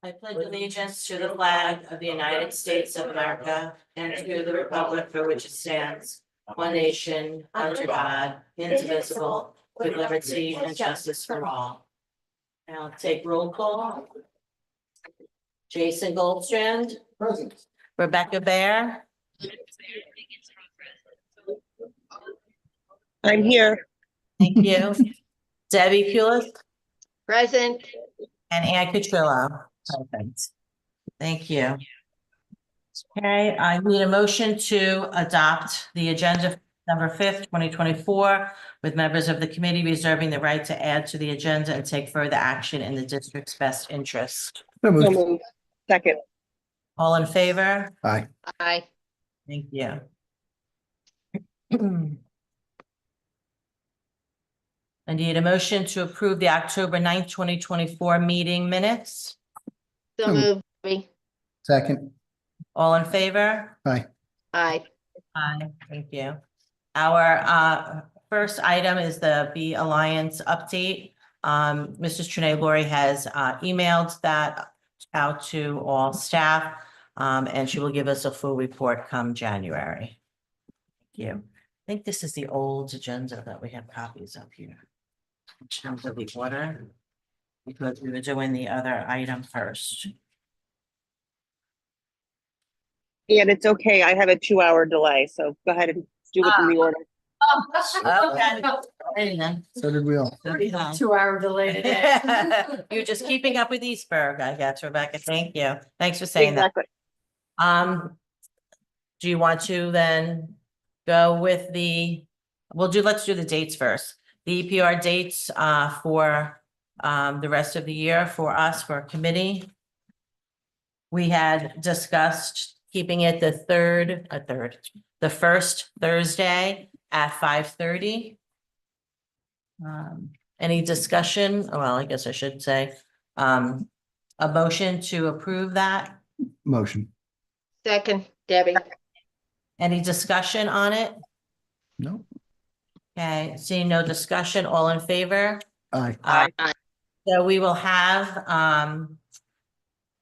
I pledge allegiance to the flag of the United States of America and to the republic for which it stands, one nation, under God, indivisible, with liberty and justice for all. Now take roll call. Jason Goldstrand. Present. Rebecca Bear. I'm here. Thank you. Debbie Pulis Present. and Ann Cotrillo. Perfect. Thank you. Okay, I need a motion to adopt the agenda for December 5th, 2024, with members of the committee reserving the right to add to the agenda and take further action in the district's best interest. So So moved. moved. Second. All in favor? Aye. Aye. Thank you. I need a motion to approve the October 9th, 2024 meeting minutes. So So moved. Debbie. Second. All in favor? Aye. Aye. Aye, thank you. Our first item is the B Alliance update. Mrs. Trinae Laurie has emailed that out to all staff, and she will give us a full report come January. Thank you. I think this is the old agenda that we have copies of here. In terms of the order, because we were doing the other item first. And it's okay. I have a 2-hour delay, so go ahead and do it in the order. Okay. And then. So did we all. 2-hour delay today. You're just keeping up with Eastburg, I guess, Rebecca. Thank you. Thanks for saying Exactly. that. Do you want to then go with let's do the dates first. The EPR dates for the rest of the year for us, for a committee. We had discussed keeping it the first Thursday at 5:30. Any discussion? Well, I guess I should say, a motion to approve that. Motion. Second. Debbie. Any discussion on it? No. Okay, seeing no discussion, all in favor? Aye. Aye. So we will have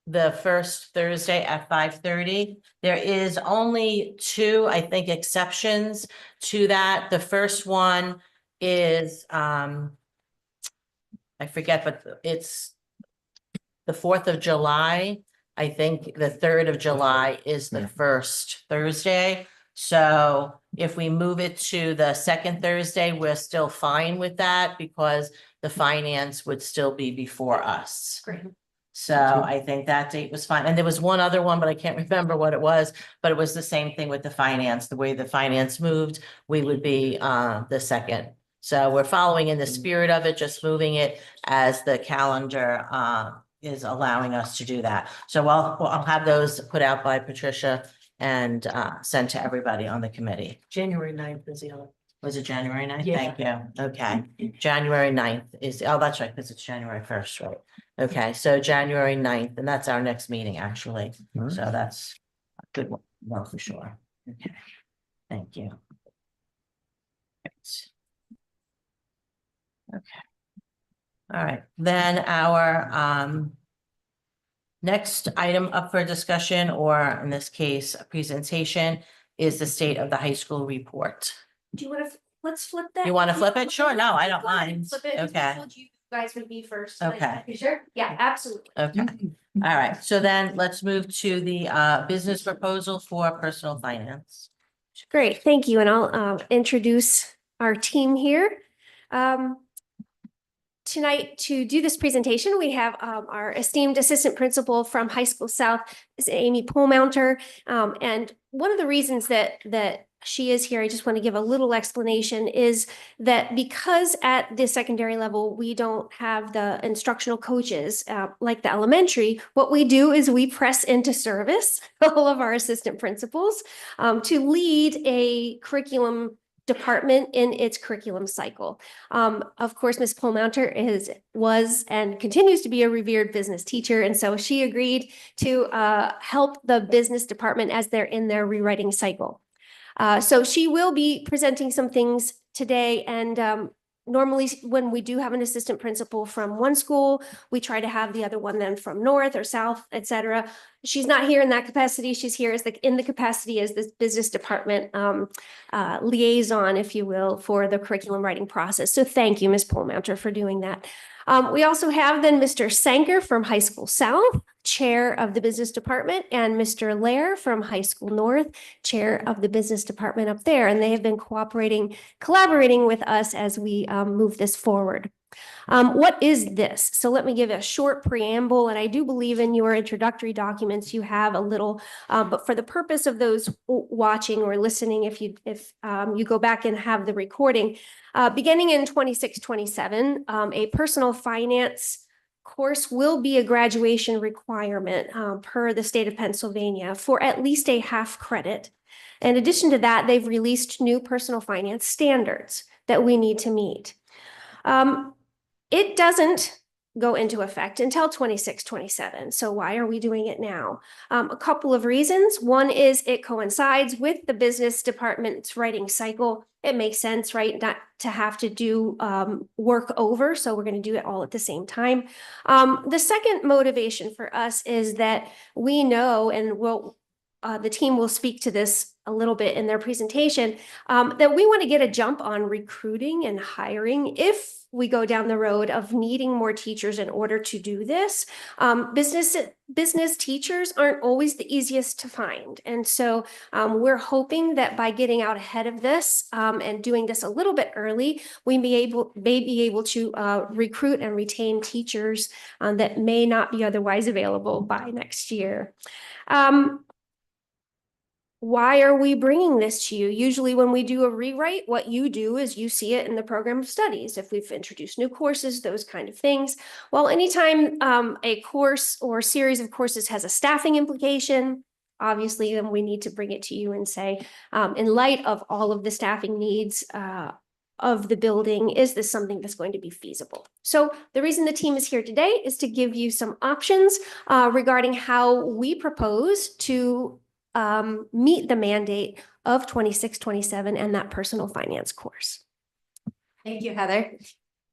the first Thursday at 5:30. There is only two, I think, exceptions to that. The first one is I forget, but it's the 4th of July. I think the 3rd of July is the first Thursday. So if we move it to the second Thursday, we're still fine with that because the finance would still be before us. Great. So I think that date was fine. And there was one other one, but I can't remember what it was, but it was the same thing with the finance. The way the finance moved, we would be the second. So we're following in the spirit of it, just moving it as the calendar is allowing us to do that. So I'll have those put out by Patricia and sent to everybody on the committee. January 9th is the other. Was it January 9th? Yeah. Thank you. Okay. January 9th is, oh, that's right, because it's January 1st, right? Okay, so January 9th, and that's our next meeting, actually. All right. So that's a good one, no, for sure. Okay, thank you. Okay. All right, then our next item up for discussion, or in this case, a presentation, is the state of the high school report. Do you want to, let's flip that? You want to flip it? Sure, no, I don't mind. Flip it. I Okay. told you guys would be first. Okay. You sure? Yeah, absolutely. Okay, all right, so then let's move to the business proposal for personal finance. Great, thank you. And I'll introduce our team here. Tonight, to do this presentation, we have our esteemed assistant principal from High School South, is Amy Polemounter. And one of the reasons that she is here, I just want to give a little explanation, is that because at the secondary level, we don't have the instructional coaches like the elementary, what we do is we press into service all of our assistant principals to lead a curriculum department in its curriculum cycle. Of course, Ms. Polemounter was and continues to be a revered business teacher. And so she agreed to help the business department as they're in their rewriting cycle. So she will be presenting some things today, and Normally, when we do have an assistant principal from one school, we try to have the other one then from north or south, et cetera. She's not here in that capacity. She's here as in the capacity as this business department liaison, if you will, for the curriculum writing process. So thank you, Ms. Polemounter, for doing that. We also have then Mr. Sanker from High School South, Chair of the Business Department, and Mr. Lair from High School North, Chair of the Business Department up there. And they have been collaborating with us as we move this forward. What is this? So let me give a short preamble, and I do believe in your introductory documents you have a little, but for the purpose of those watching or listening, if you go back and have the recording, beginning in 26-27, a personal finance course will be a graduation requirement per the state of Pennsylvania for at least a half credit. In addition to that, they've released new personal finance standards that we need to meet. It doesn't go into effect until 26-27. So why are we doing it now? A couple of reasons. One is it coincides with the business department's writing cycle. It makes sense, right? Not to have to do work over. So we're going to do it all at the same time. The second motivation for us is that we know, and the team will speak to this a little bit in their presentation, that we want to get a jump on recruiting and hiring if we go down the road of needing more teachers in order to do this. Business teachers aren't always the easiest to find. And so we're hoping that by getting out ahead of this and doing this a little bit early, we may be able to recruit and retain teachers that may not be otherwise available by next year. Why are we bringing this to you? Usually when we do a rewrite, what you do is you see it in the program of studies. If we've introduced new courses, those kind of things. Well, anytime a course or series of courses has a staffing implication, obviously then we need to bring it to you and say, in light of all of the staffing needs of the building, is this something that's going to be feasible? So the reason the team is here today is to give you some options regarding how we propose to meet the mandate of 26-27 and that personal finance course. Thank you, Heather.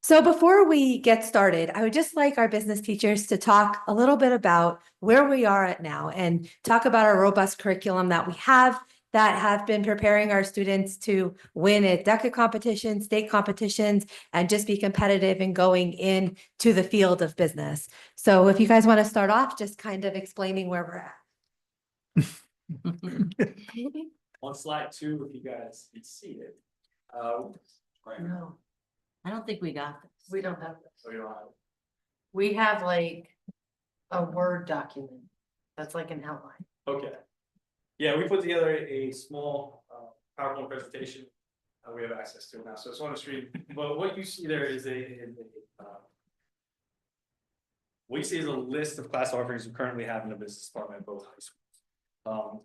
So before we get started, I would just like our business teachers to talk a little bit about where we are at now and talk about our robust curriculum that we have that have been preparing our students to win at DECA competitions, state competitions, and just be competitive and going into the field of business. So if you guys want to start off, just kind of explaining where we're at. On slide 2, if you guys can see it. Right. No, I don't think we got this. We don't have this. So you don't have it. We have like a Word document. That's like an outline. Okay. Yeah, we put together a small PowerPoint presentation. We have access to it now, so it's on the screen. But what you see there is what you see is a list of class offerings we currently have in the business department at both high schools.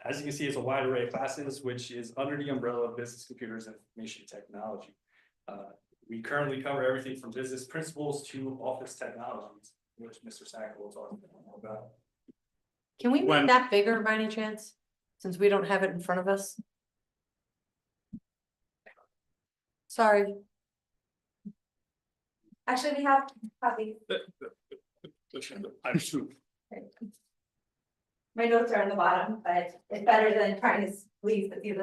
As you can see, it's a wide array of classes, which is under the umbrella of business computers and information technology. We currently cover everything from business principles to office technologies, which Mr. Sacker will talk more about. Can we When- make that bigger by any chance? Since we don't have it in front of us? Sorry. Actually, we have copies. I'm sure. My notes are on the bottom, but it's better than trying to squeeze the few.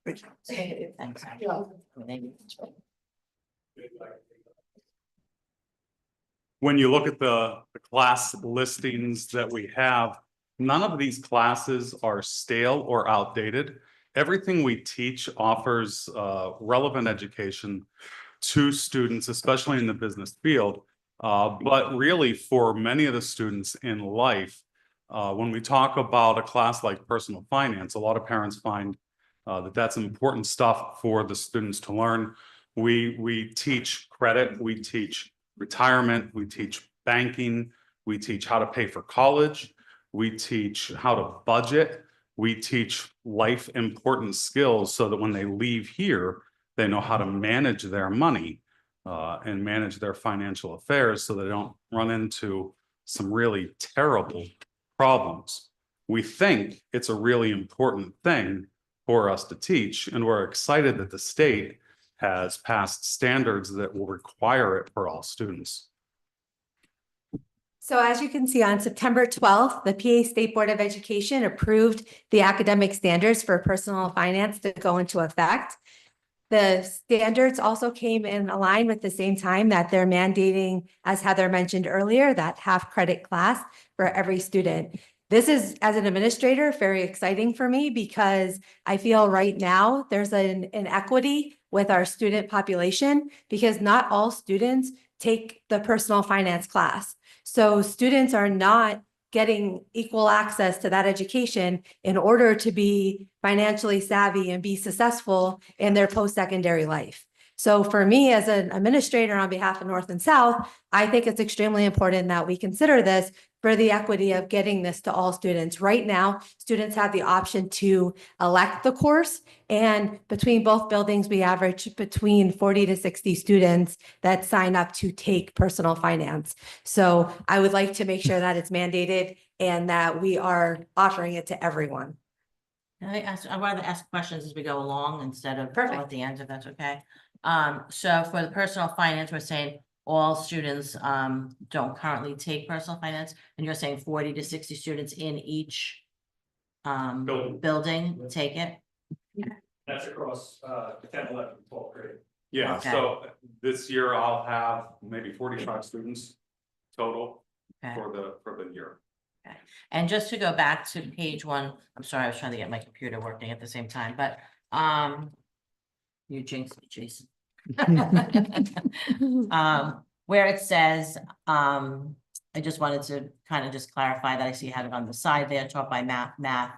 Thanks. When you look at the class listings that we have, none of these classes are stale or outdated. Everything we teach offers relevant education to students, especially in the business field. But really for many of the students in life, when we talk about a class like personal finance, a lot of parents find that that's important stuff for the students to learn. We teach credit, we teach retirement, we teach banking, we teach how to pay for college, we teach how to budget, we teach life important skills so that when they leave here, they know how to manage their money and manage their financial affairs so they don't run into some really terrible problems. We think it's a really important thing for us to teach, and we're excited that the state has passed standards that will require it for all students. So as you can see, on September 12th, the PA State Board of Education approved the academic standards for personal finance to go into effect. The standards also came in line with the same time that they're mandating, as Heather mentioned earlier, that half credit class for every student. This is, as an administrator, very exciting for me because I feel right now there's an inequity with our student population because not all students take the personal finance class. So students are not getting equal access to that education in order to be financially savvy and be successful in their post-secondary life. So for me, as an administrator on behalf of North and South, I think it's extremely important that we consider this for the equity of getting this to all students. Right now, students have the option to elect the course, and between both buildings, we average between 40 to 60 students that sign up to take personal finance. So I would like to make sure that it's mandated and that we are offering it to everyone. I'd rather ask questions as we go along instead of all Perfect. at the end, if that's okay. So for the personal finance, we're saying all students don't currently take personal finance, and you're saying 40 to 60 students in each building take it? That's across 10, 11, 12th grade. Yeah, Okay. so this year I'll have maybe 45 students total Okay. for the year. And just to go back to page one, I'm sorry, I was trying to get my computer working at the same time, but you jinxed me, Jason. Where it says, I just wanted to kind of just clarify that I see you had it on the side there, taught by math,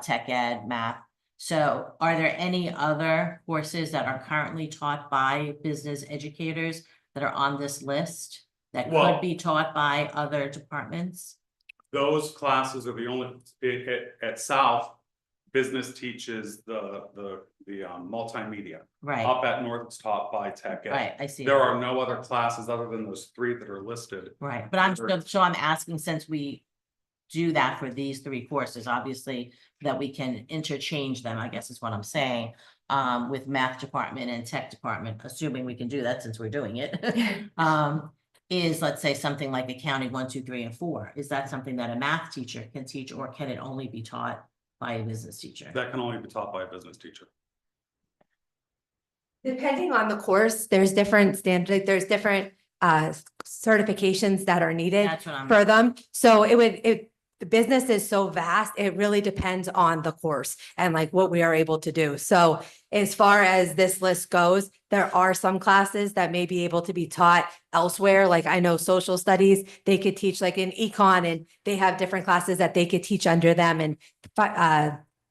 tech ed, math. So are there any other courses that are currently taught by business educators that are on this list that Well- could be taught by other departments? Those classes are the only, at South, business teaches the multimedia. Right, Up at North, it's taught by tech ed. right, I see. There are no other classes other than those 3 that are listed. Right, but I'm asking, since we do that for these 3 courses, obviously, that we can interchange them, I guess is what I'm saying, with math department and tech department, assuming we can do that since we're doing it. Is, let's say, something like accounting 1, 2, 3, and 4. Is that something that a math teacher can teach, or can it only be taught by a business teacher? That can only be taught by a business teacher. Depending on the course, there's different standards, there's different certifications that are needed That's what I'm. for them. So the business is so vast, it really depends on the course and like what we are able to do. So as far as this list goes, there are some classes that may be able to be taught elsewhere. Like I know social studies, they could teach like in econ, and they have different classes that they could teach under them, and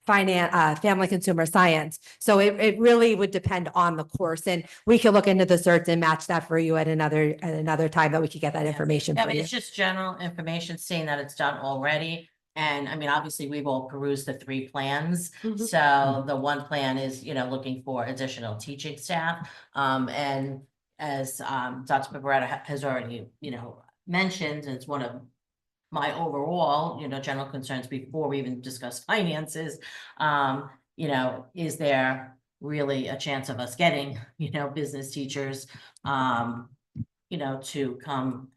finance, family consumer science. So it really would depend on the course, and we can look into the certs and match that for you at another time that we could get that Yeah. information Yeah, I for mean, you. it's just general information, seeing that it's done already. And I mean, obviously, we've all perused the 3 plans. Mhm. So the one plan is, looking for additional teaching staff. And as Dr. Barretta has already, mentioned, it's one of my overall, general concerns before we even discuss finances. Is there really a chance of us getting, business teachers, to come,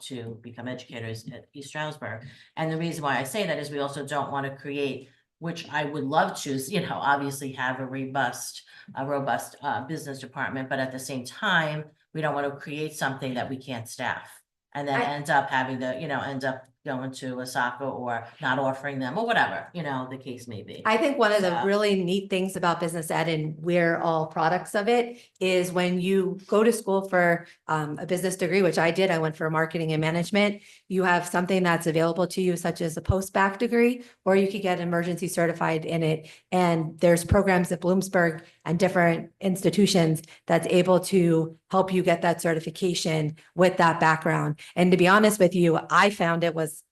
to become educators at East Stroudsburg? And the reason why I say that is we also don't want to create, which I would love to, obviously have a robust business department, but at the same time, we don't want to create something that we can't staff. And then end up having to, end up going to Osaka or not offering them or whatever, the case may be. I think one of the So- really neat things about business ed, and we're all products of it, is when you go to school for a business degree, which I did, I went for marketing and management. You have something that's available to you, such as a post-bac degree, or you could get emergency certified in it. And there's programs at Bloomsburg and different institutions that's able to help you get that certification with that background. And to be honest with you, I found it was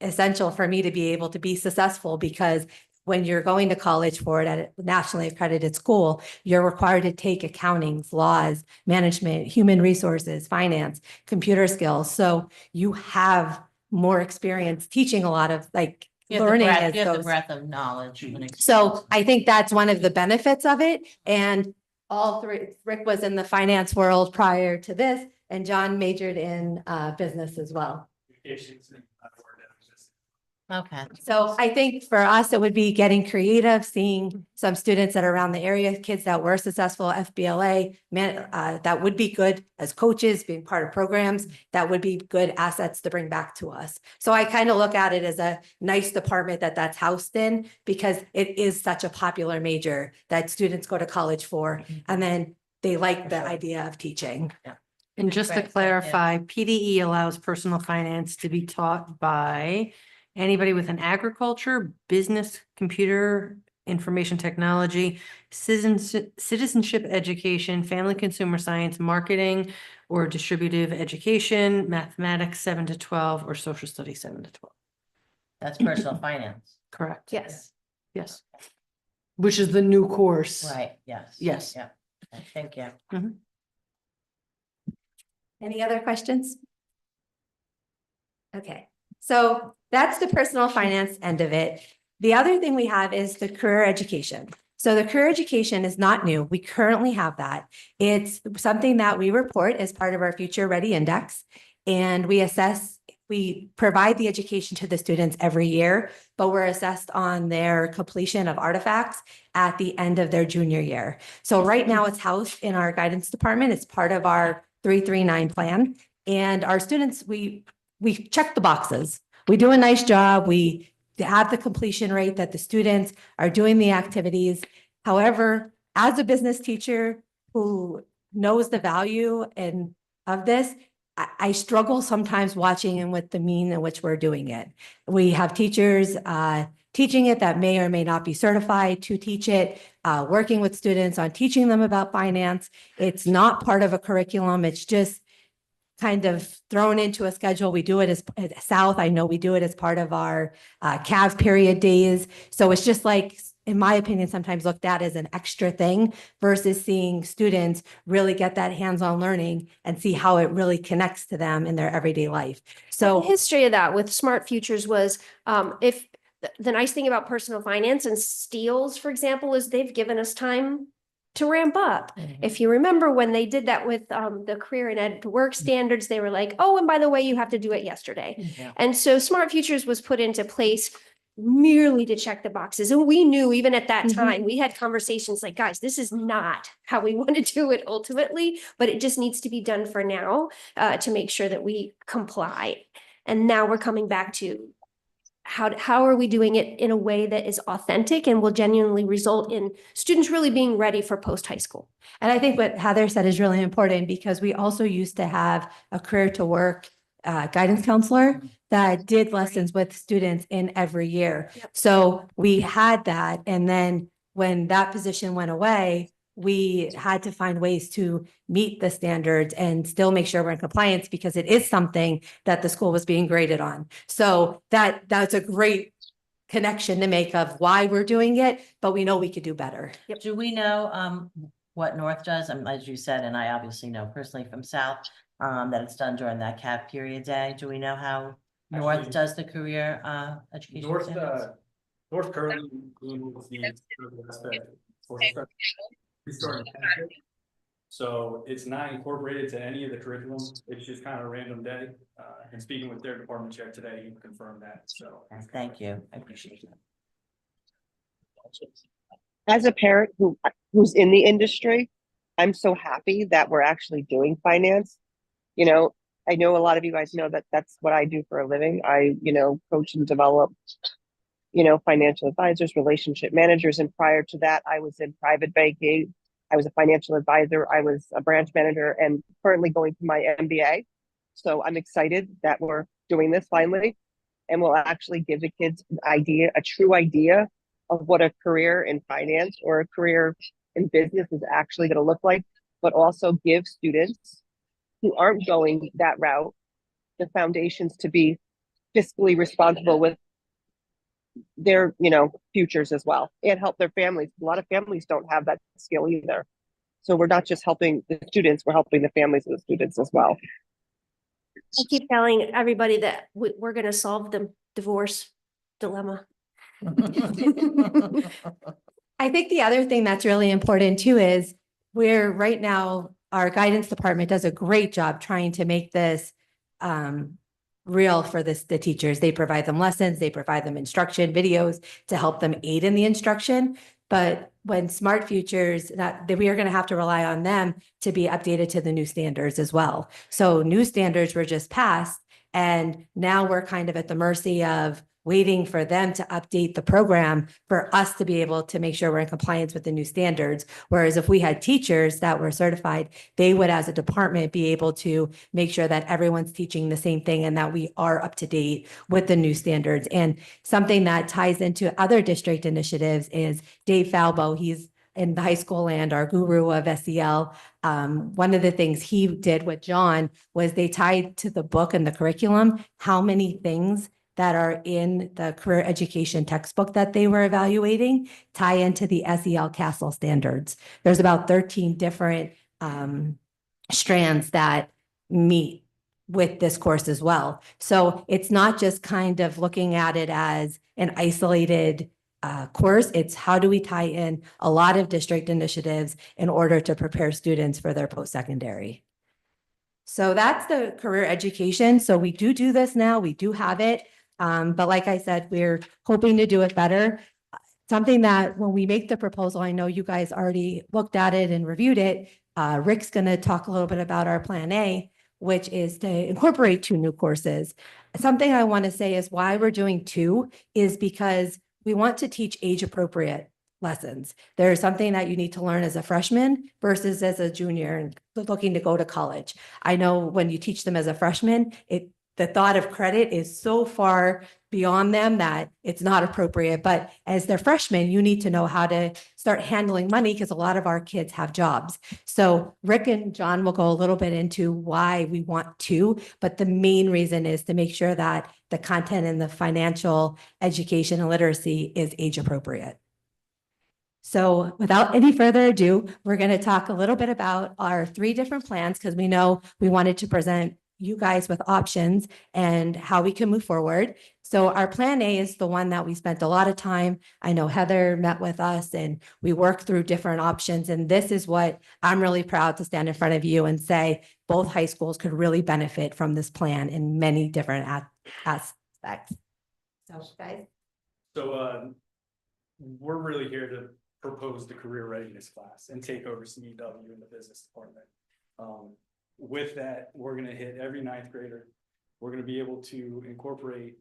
essential for me to be able to be successful, because when you're going to college for it at a nationally accredited school, you're required to take accounting, laws, management, human resources, finance, computer skills. So you have more experience teaching a lot of like You have the learning breadth- as you have the those. breadth of knowledge. and So experience. I think that's one of the benefits of it. And all three, Rick was in the finance world prior to this, and John majored in business as well. Okay. So I think for us, it would be getting creative, seeing some students that are around the area, kids that were successful FBLA, that would be good as coaches, being part of programs, that would be good assets to bring back to us. So I kind of look at it as a nice department that's housed in, because it is such a popular major that students go to college for, and then they like the idea of teaching. And just to Right, yeah. clarify, PDE allows personal finance to be taught by anybody with an agriculture, business, computer, information technology, citizenship education, family consumer science, marketing, or distributive education, mathematics 7 to 12, or social studies 7 to 12. That's personal finance. Correct. Yes. Yes. Which is the new course. Right, yes. Yes. Yeah. Okay, thank you. Any other questions? Okay, so that's the personal finance end of it. The other thing we have is the career education. So the career education is not new. We currently have that. It's something that we report as part of our Future Ready Index. And we provide the education to the students every year, but we're assessed on their completion of artifacts at the end of their junior year. So right now it's housed in our guidance department. It's part of our 339 plan. And our students, we check the boxes. We do a nice job. We have the completion rate that the students are doing the activities. However, as a business teacher who knows the value of this, I struggle sometimes watching and with the mean in which we're doing it. We have teachers teaching it that may or may not be certified to teach it, working with students on teaching them about finance. It's not part of a curriculum. It's just kind of thrown into a schedule. We do it as South. I know we do it as part of our CAV period days. So it's just like, in my opinion, sometimes looked at as an extra thing versus seeing students really get that hands-on learning and see how it really connects to them in their everyday life. So the So history of that with Smart Futures was, if the nice thing about personal finance and Steels, for example, is they've given us time to ramp up. If you remember when they did that with the career and ed work standards, they were like, oh, and by the way, you have to do it yesterday. Yeah. And so Smart Futures was put into place merely to check the boxes. And we knew even at that time, we had conversations like, guys, this is not how we want to do it ultimately, but it just needs to be done for now to make sure that we comply. And now we're coming back to how are we doing it in a way that is authentic and will genuinely result in students really being ready for post-high school. And I think what Heather said is really important, because we also used to have a career to work guidance counselor that did lessons with students in every year. Yep. So we had that. And then when that position went away, we had to find ways to meet the standards and still make sure we're in compliance, because it is something that the school was being graded on. So that's a great connection to make of why we're doing it, but we know we could do better. Do we know what North does? As you said, and I obviously know personally from South, that it's done during that CAP period day. Do we know how North Actually, does the career education? North, standards? North currently includes the aspect for restarting packet. So it's not incorporated to any of the curriculum. It's just kind of a random day. And speaking with their department chair today, he confirmed that. So Thank you. I appreciate that. As a parent who's in the industry, I'm so happy that we're actually doing finance. You know, I know a lot of you guys know that that's what I do for a living. I, coach and develop, financial advisors, relationship managers. And prior to that, I was in private banking. I was a financial advisor. I was a branch manager and currently going through my MBA. So I'm excited that we're doing this finally. And we'll actually give the kids a true idea of what a career in finance or a career in business is actually going to look like, but also give students who aren't going that route the foundations to be fiscally responsible with their, futures as well, and help their families. A lot of families don't have that skill either. So we're not just helping the students, we're helping the families of the students as well. I keep telling everybody that we're going to solve the divorce dilemma. I think the other thing that's really important too is we're right now, our guidance department does a great job trying to make this real for the teachers. They provide them lessons, they provide them instruction videos to help them aid in the instruction. But when Smart Futures, that we are going to have to rely on them to be updated to the new standards as well. So new standards were just passed, and now we're kind of at the mercy of waiting for them to update the program for us to be able to make sure we're in compliance with the new standards. Whereas if we had teachers that were certified, they would, as a department, be able to make sure that everyone's teaching the same thing and that we are up to date with the new standards. And something that ties into other district initiatives is Dave Falbo. He's in the high school land, our guru of SEL. One of the things he did with John was they tied to the book and the curriculum how many things that are in the career education textbook that they were evaluating tie into the SEL Castle standards. There's about 13 different strands that meet with this course as well. So it's not just kind of looking at it as an isolated course. It's how do we tie in a lot of district initiatives in order to prepare students for their post-secondary. So that's the career education. So we do this now. We do have it. But like I said, we're hoping to do it better. Something that when we make the proposal, I know you guys already looked at it and reviewed it. Rick's going to talk a little bit about our plan A, which is to incorporate 2 new courses. Something I want to say is why we're doing 2 is because we want to teach age appropriate lessons. There's something that you need to learn as a freshman versus as a junior and looking to go to college. I know when you teach them as a freshman, the thought of credit is so far beyond them that it's not appropriate. But as they're freshmen, you need to know how to start handling money because a lot of our kids have jobs. So Rick and John will go a little bit into why we want 2, but the main reason is to make sure that the content and the financial education and literacy is age appropriate. So without any further ado, we're going to talk a little bit about our 3 different plans because we know we wanted to present you guys with options and how we can move forward. So our plan A is the one that we spent a lot of time. I know Heather met with us and we worked through different options. And this is what I'm really proud to stand in front of you and say both high schools could really benefit from this plan in many different aspects. So guys. So we're really here to propose the career readiness class and take over CEW in the business department. With that, we're going to hit every 9th grader. We're going to be able to incorporate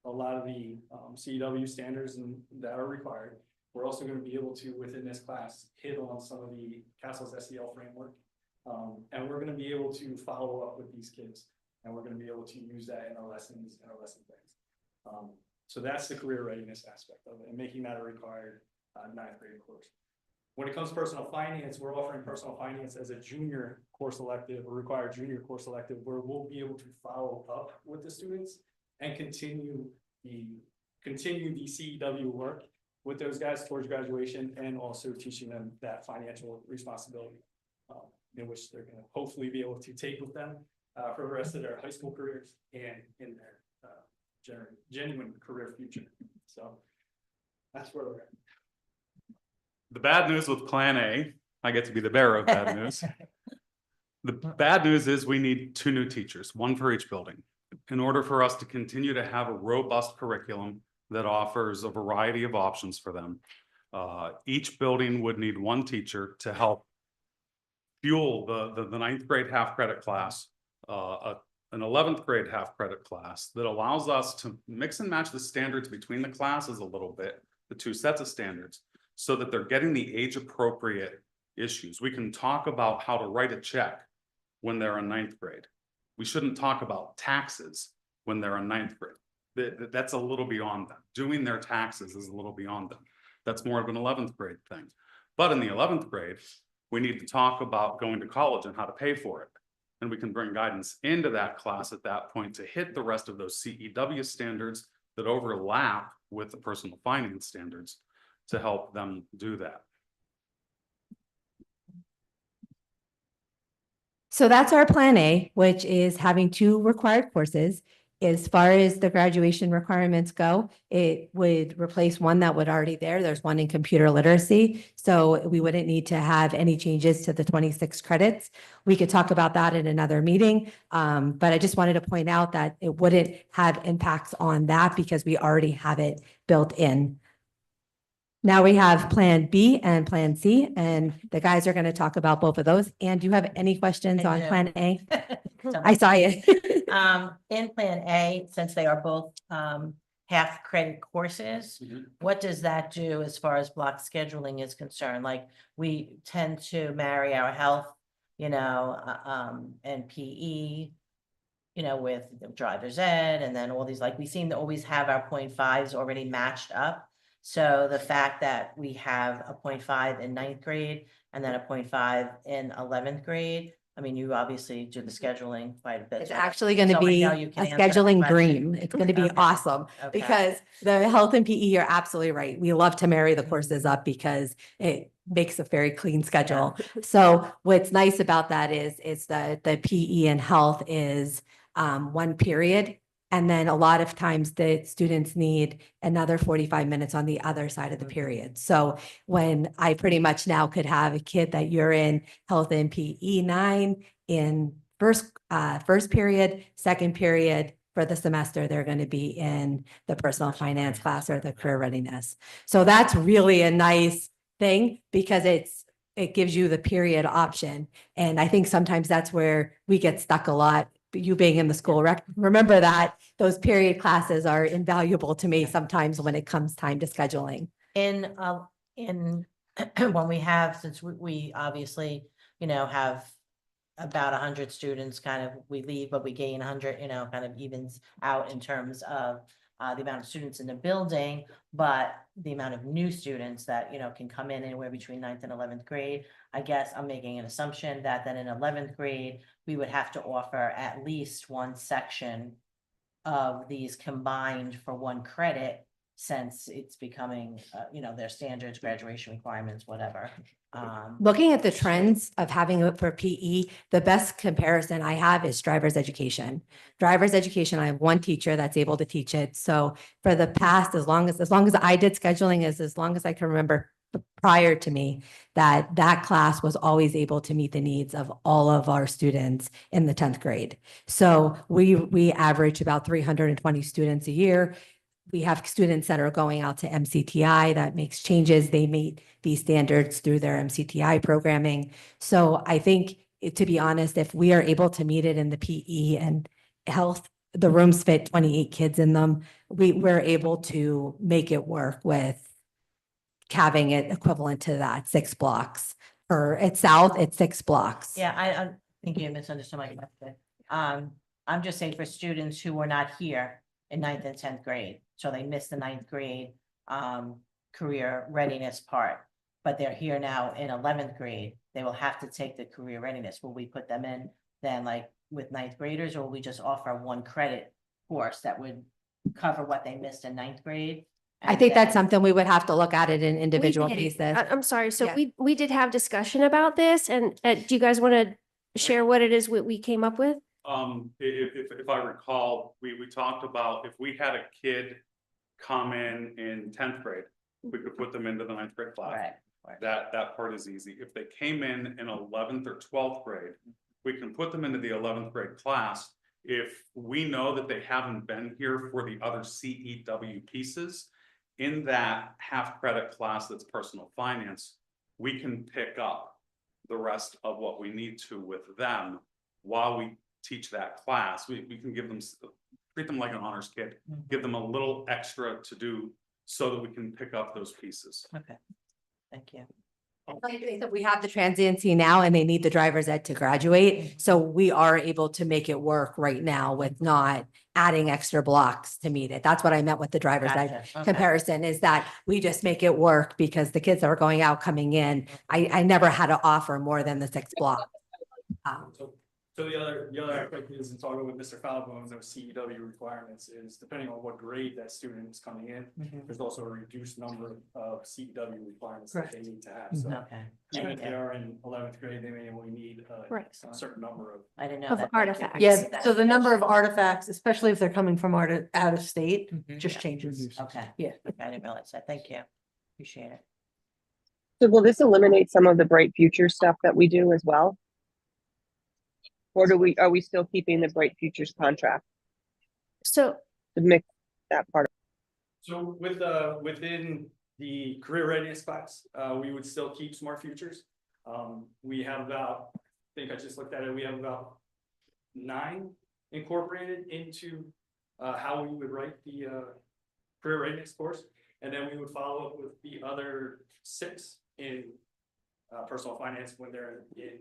a lot of the CEW standards that are required. We're also going to be able to, within this class, hit on some of the Castle's SEL framework. And we're going to be able to follow up with these kids. And we're going to be able to use that in our lessons and our lesson plans. So that's the career readiness aspect of it and making that a required 9th grade course. When it comes to personal finance, we're offering personal finance as a junior course elective, a required junior course elective, where we'll be able to follow up with the students and continue the CEW work with those guys towards graduation, and also teaching them that financial responsibility, in which they're going to hopefully be able to take with them for the rest of their high school careers and in their genuine career future. So that's where we're at. The bad news with Plan A, I get to be the bearer of bad news. The bad news is we need 2 new teachers, 1 for each building, in order for us to continue to have a robust curriculum that offers a variety of options for them. Each building would need 1 teacher to help fuel the 9th grade half credit class, an 11th grade half credit class that allows us to mix and match the standards between the classes a little bit, the 2 sets of standards, so that they're getting the age appropriate issues. We can talk about how to write a check when they're in 9th grade. We shouldn't talk about taxes when they're in 9th grade. That's a little beyond them. Doing their taxes is a little beyond them. That's more of an 11th grade thing. But in the 11th grade, we need to talk about going to college and how to pay for it. And we can bring guidance into that class at that point to hit the rest of those CEW standards that overlap with the personal finance standards to help them do that. So that's our plan A, which is having 2 required courses. As far as the graduation requirements go, it would replace one that would already there. There's one in computer literacy. So we wouldn't need to have any changes to the 26 credits. We could talk about that in another meeting. But I just wanted to point out that it wouldn't have impacts on that because we already have it built in. Now we have Plan B and Plan C, and the guys are going to talk about both of those. And do you have any questions I on do. Plan A? So, I saw you. in Plan A, since they are both, half credit courses, Mhm. what does that do as far as block scheduling is concerned? Like, we tend to marry our health, and PE, with the driver's ed, and then all these, like, we seem to always have our 0.5s already matched up. So the fact that we have a 0.5 in ninth grade and then a 0.5 in 11th grade, I mean, you obviously do the scheduling quite a bit. It's so- actually going to so I be know a you can answer that scheduling question. dream. It's going to be Okay. awesome Okay. because the health and PE, you're absolutely right. We love to marry the courses up because it makes a very clean schedule. So what's nice about that is the PE and health is one period. And then a lot of times the students need another 45 minutes on the other side of the Mhm. period. So when I pretty much now could have a kid that you're in health and PE 9 in first period, second period for the semester, they're going to be in the personal finance class or the career readiness. So that's really a nice thing because it gives you the period option. And I think sometimes that's where we get stuck a lot. You being in the school remember that those period classes are invaluable to me sometimes when it comes time to scheduling. In when we have, since we obviously, have about 100 students, kind of, we leave, but we gain 100, kind of evens out in terms of the amount of students in the building, but the amount of new students that, can come in anywhere between 9th and 11th grade. I guess I'm making an assumption that then in 11th grade, we would have to offer at least one section of these combined for one credit, since it's becoming, their standards, graduation requirements, whatever. Looking at the trends of having it for PE, the best comparison I have is driver's education. Driver's education, I have one teacher that's able to teach it. So for the past, as long as I did scheduling, as long as I can remember prior to me, that class was always able to meet the needs of all of our students in the 10th grade. So we average about 320 students a year. We have students that are going out to MCTI that makes changes. They meet these standards through their MCTI programming. So I think, to be honest, if we are able to meet it in the PE and health, the rooms fit 28 kids in them. We're able to make it work with having it equivalent to that 6 blocks. Or at South, it's 6 blocks. Yeah, I think you misunderstood my question. I'm just saying for students who were not here in 9th and 10th grade, so they missed the 9th grade career readiness part, but they're here now in 11th grade, they will have to take the career readiness. Will we put them in then, like, with 9th graders, or will we just offer one credit course that would cover what they missed in 9th grade? I And think that's then- something we would have to look at it in We individual did. cases. I'm sorry. So Yeah. we did have discussion about this, and do you guys want to share what it is we came up with? If I recall, we talked about if we had a kid come in 10th grade, we could put them into the 9th grade class. Right. That part is easy. If they came in 11th or 12th grade, we can put them into the 11th grade class. If we know that they haven't been here for the other CEW pieces, in that half credit class that's personal finance, we can pick up the rest of what we need to with them while we teach that class. We can give them, treat them like an honors kid, give them a little extra to do so that we can pick up those pieces. Okay, thank you. Like they said, we have the transiency now and they need the driver's ed to graduate. So we are able to make it work right now with not adding extra blocks to meet it. That's what I meant with the driver's ed Gotcha, okay. comparison, is that we just make it work because the kids that are going out, coming in, I never had to offer more than the 6 blocks. So the other aspect is in talking with Mr. Falbo and those CEW requirements is depending on what grade that student is coming in, there's also a reduced number of CEW requirements that they need to have. So Okay. even if Thank they you. are in 11th grade, they may only need Right. a certain number of. I didn't know Of that. Thank you. artifacts. Yeah, so the number of artifacts, especially if they're coming from out of state, Mhm. just changes. Okay. Yeah. Okay, I didn't realize that. Thank you. Appreciate it. So will this eliminate some of the Bright Future stuff that we do as well? Or are we still keeping the Bright Futures contract So to mix that part? So with within the career readiness class, we would still keep Smart Futures. We have about, I think I just looked at it, we have about 9 incorporated into how we would write the career readiness course. And then we would follow up with the other 6 in personal finance when they're in.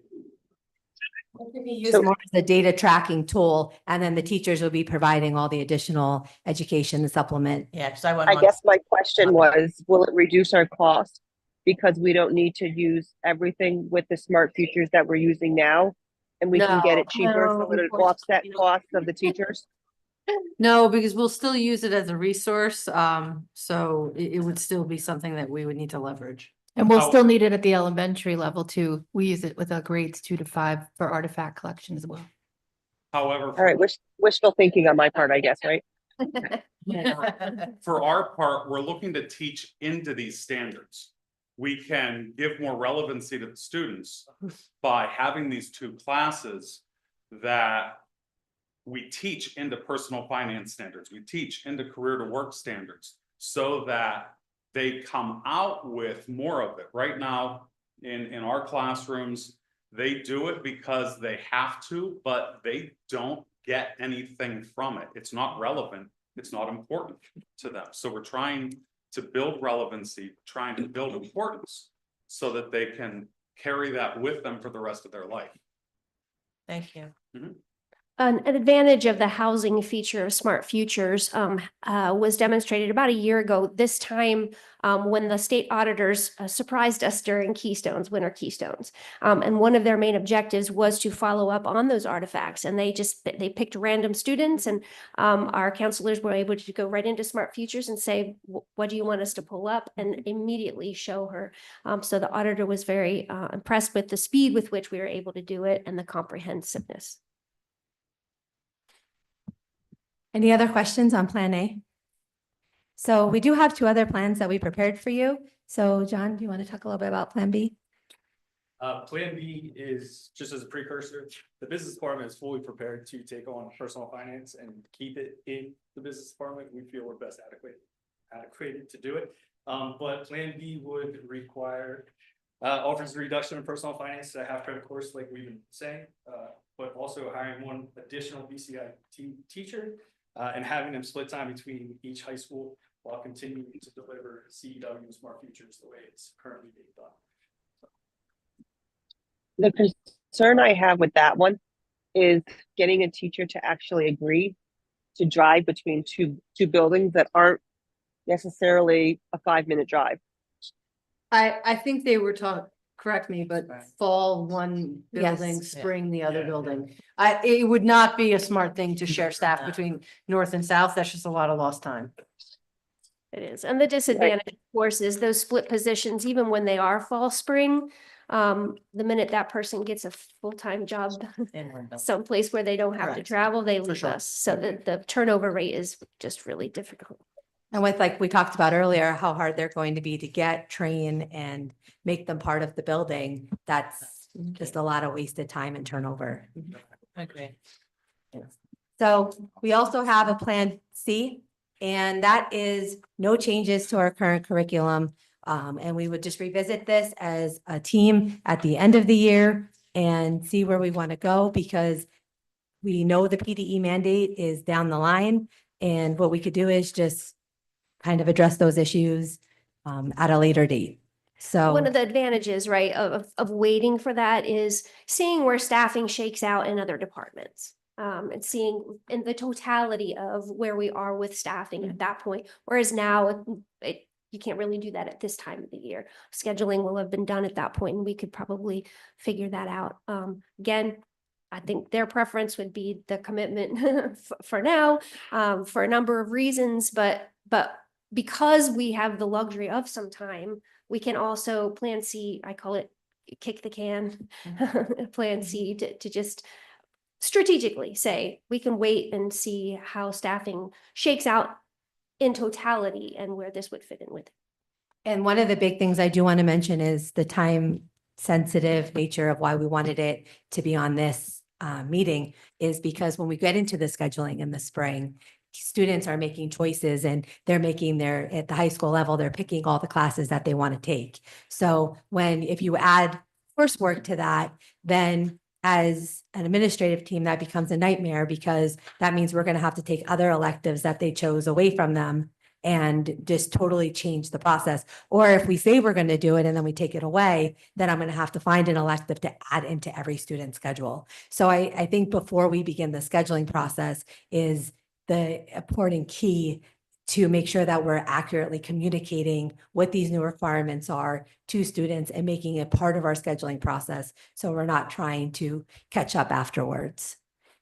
Use more as a data tracking tool, and then the teachers will be providing all the additional education and supplement. Yeah, because I went I on. guess my question was, will it reduce our cost? Because we don't need to use everything with the Smart Futures that we're using now, and we can get it cheaper, so it'll offset costs of the teachers? No, because we'll still use it as a resource. So it would still be something that we would need to leverage. And we'll How- still need it at the elementary level too. We use it with our grades 2 to 5 for artifact collection as well. However, All right, wishful thinking on my part, I guess, right? for our part, we're looking to teach into these standards. We can give more relevancy to the students by having these 2 classes that we teach into personal finance standards, we teach into career to work standards, so that they come out with more of it. Right now, in our classrooms, they do it because they have to, but they don't get anything from it. It's not relevant. It's not important to them. So we're trying to build relevancy, trying to build importance so that they can carry that with them for the rest of their life. Thank you. An advantage of the housing feature of Smart Futures was demonstrated about a year ago, this time when the state auditors surprised us during winter Keystones. And one of their main objectives was to follow up on those artifacts. And they picked random students, and our counselors were able to go right into Smart Futures and say, what do you want us to pull up? And immediately show her. So the auditor was very impressed with the speed with which we were able to do it and the comprehensiveness. Any other questions on Plan A? So we do have 2 other plans that we prepared for you. So John, do you want to talk a little bit about Plan B? Plan B is just as a precursor. The business department is fully prepared to take on personal finance and keep it in the business department. We feel we're best adequate to do it. But Plan B would require offers a reduction in personal finance to half credit course, like we've been saying, but also hiring 1 additional BCI teacher and having them split time between each high school while continuing to deliver CEW and Smart Futures the way it's currently being done. The concern I have with that one is getting a teacher to actually agree to drive between two buildings that aren't necessarily a 5-minute drive. I think they were taught, correct me, but fall one Yes. building, spring the other Yeah. building. It would not be a smart thing to share staff between north and south. That's just a lot of lost time. It is. And the disadvantage, of course, is those split positions, even when they are fall, spring, the minute that person gets a full-time job In Windows. someplace where they don't have to Correct. travel, they For leave sure. us. So the turnover rate is just really difficult. And with, like we talked about earlier, how hard they're going to be to get, train, and make them part of the building, that's just a lot of wasted time and turnover. Agree. So we also have a Plan C, and that is no changes to our current curriculum. And we would just revisit this as a team at the end of the year and see where we want to go, because we know the PDE mandate is down the line, and what we could do is just kind of address those issues at a later date. So One of the advantages, right, of waiting for that is seeing where staffing shakes out in other departments. And seeing in the totality of where we are with staffing at that point. Whereas now, you can't really do that at this time of the year. Scheduling will have been done at that point, and we could probably figure that out. Again, I think their preference would be the commitment for now, for a number of reasons, but because we have the luxury of some time, we can also plan C, I call it kick the can, plan C to just strategically say, we can wait and see how staffing shakes out in totality and where this would fit in with. And one of the big things I do want to mention is the time sensitive nature of why we wanted it to be on this meeting is because when we get into the scheduling in the spring, students are making choices and they're making at the high school level, they're picking all the classes that they want to take. So if you add coursework to that, then as an administrative team, that becomes a nightmare because that means we're going to have to take other electives that they chose away from them and just totally change the process. Or if we say we're going to do it and then we take it away, then I'm going to have to find an elective to add into every student's schedule. So I think before we begin the scheduling process is the important key to make sure that we're accurately communicating what these new requirements are to students and making it part of our scheduling process. So we're not trying to catch up afterwards.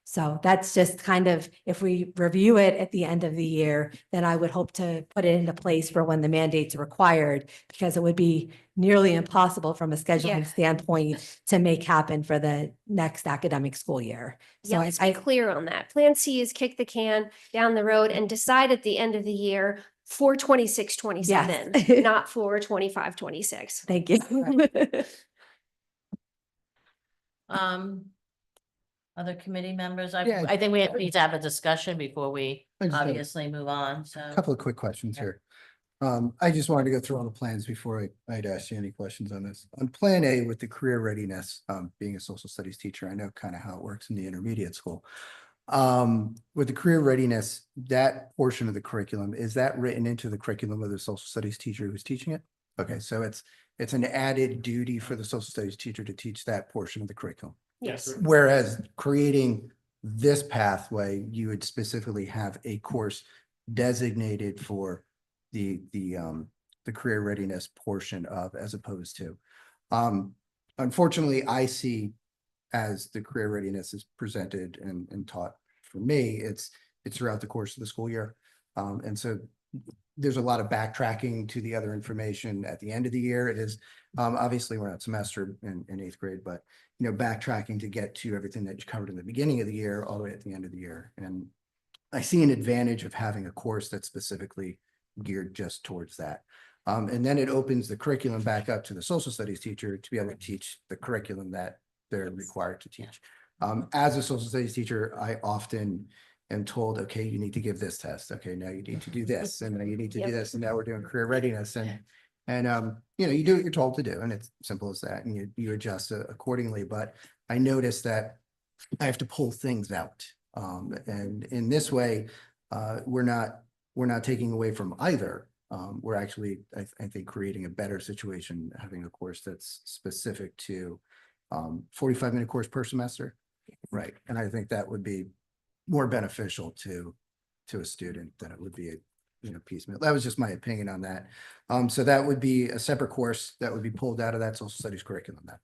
So that's just kind of, if we review it at the end of the year, then I would hope to put it into place for when the mandate's required, because it would be nearly impossible from a scheduling standpoint to make happen for the next academic school year. So Yeah, let's be clear on that. Plan C is kick the can down the road and decide at the end of the year for 26, 27, Yes. not for 25, 26. Thank you. Other committee members, Yeah. I think we need to have a discussion before we I just have obviously move on, so. a couple of quick questions Yeah. here. I just wanted to go through all the plans before I'd ask you any questions on this. On Plan A with the career readiness, being a social studies teacher, I know kind of how it works in the intermediate school. With the career readiness, that portion of the curriculum, is that written into the curriculum of the social studies teacher who's teaching it? Okay, so it's an added duty for the social studies teacher to teach that portion of the curriculum. Yes. sir. Whereas creating this pathway, you would specifically have a course designated for the career readiness portion of, as opposed to. Unfortunately, I see as the career readiness is presented and taught for me, it's throughout the course of the school year. And so there's a lot of backtracking to the other information at the end of the year. It is, obviously we're not semester in 8th grade, but backtracking to get to everything that you covered in the beginning of the year, all the way at the end of the year. And I see an advantage of having a course that's specifically geared just towards that. And then it opens the curriculum back up to the social studies teacher to be able to teach the curriculum that they're required to teach. As a social studies teacher, I often am told, okay, you need to give this test. Okay, now you need to do this, and then you need to do this, and now we're doing career readiness. And you do what you're told to do, and it's simple as that, and you adjust accordingly. But I noticed that I have to pull things out. And in this way, we're not taking away from either. We're actually, I think, creating a better situation, having a course that's specific to 45-minute course per semester. Right. And I think that would be more beneficial to a student than it would be a piecemeal. That was just my opinion on that. So that would be a separate course that would be pulled out of that social studies curriculum then.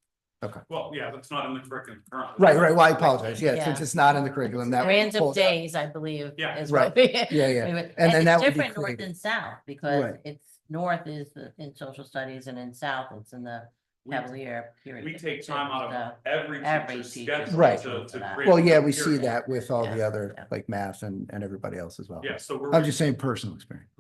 Okay. Well, yeah, that's not in the curriculum currently. Right. Well, I apologize. Yeah, Yeah. since it's not in the curriculum, that would be Random pulled out. days, I believe. Yeah. is Right. what we- Yeah. we would- And then that it's would be different north created. and south, because Right. it's north is in social studies and in south it's in the We- Cavalier period. We take time out of every every teacher's teacher. schedule Right. to For that. create. Well, a yeah, we see period. that with all the Yeah, other yeah. like math and everybody else as well. Yeah, so we're, I'm just saying personal experience.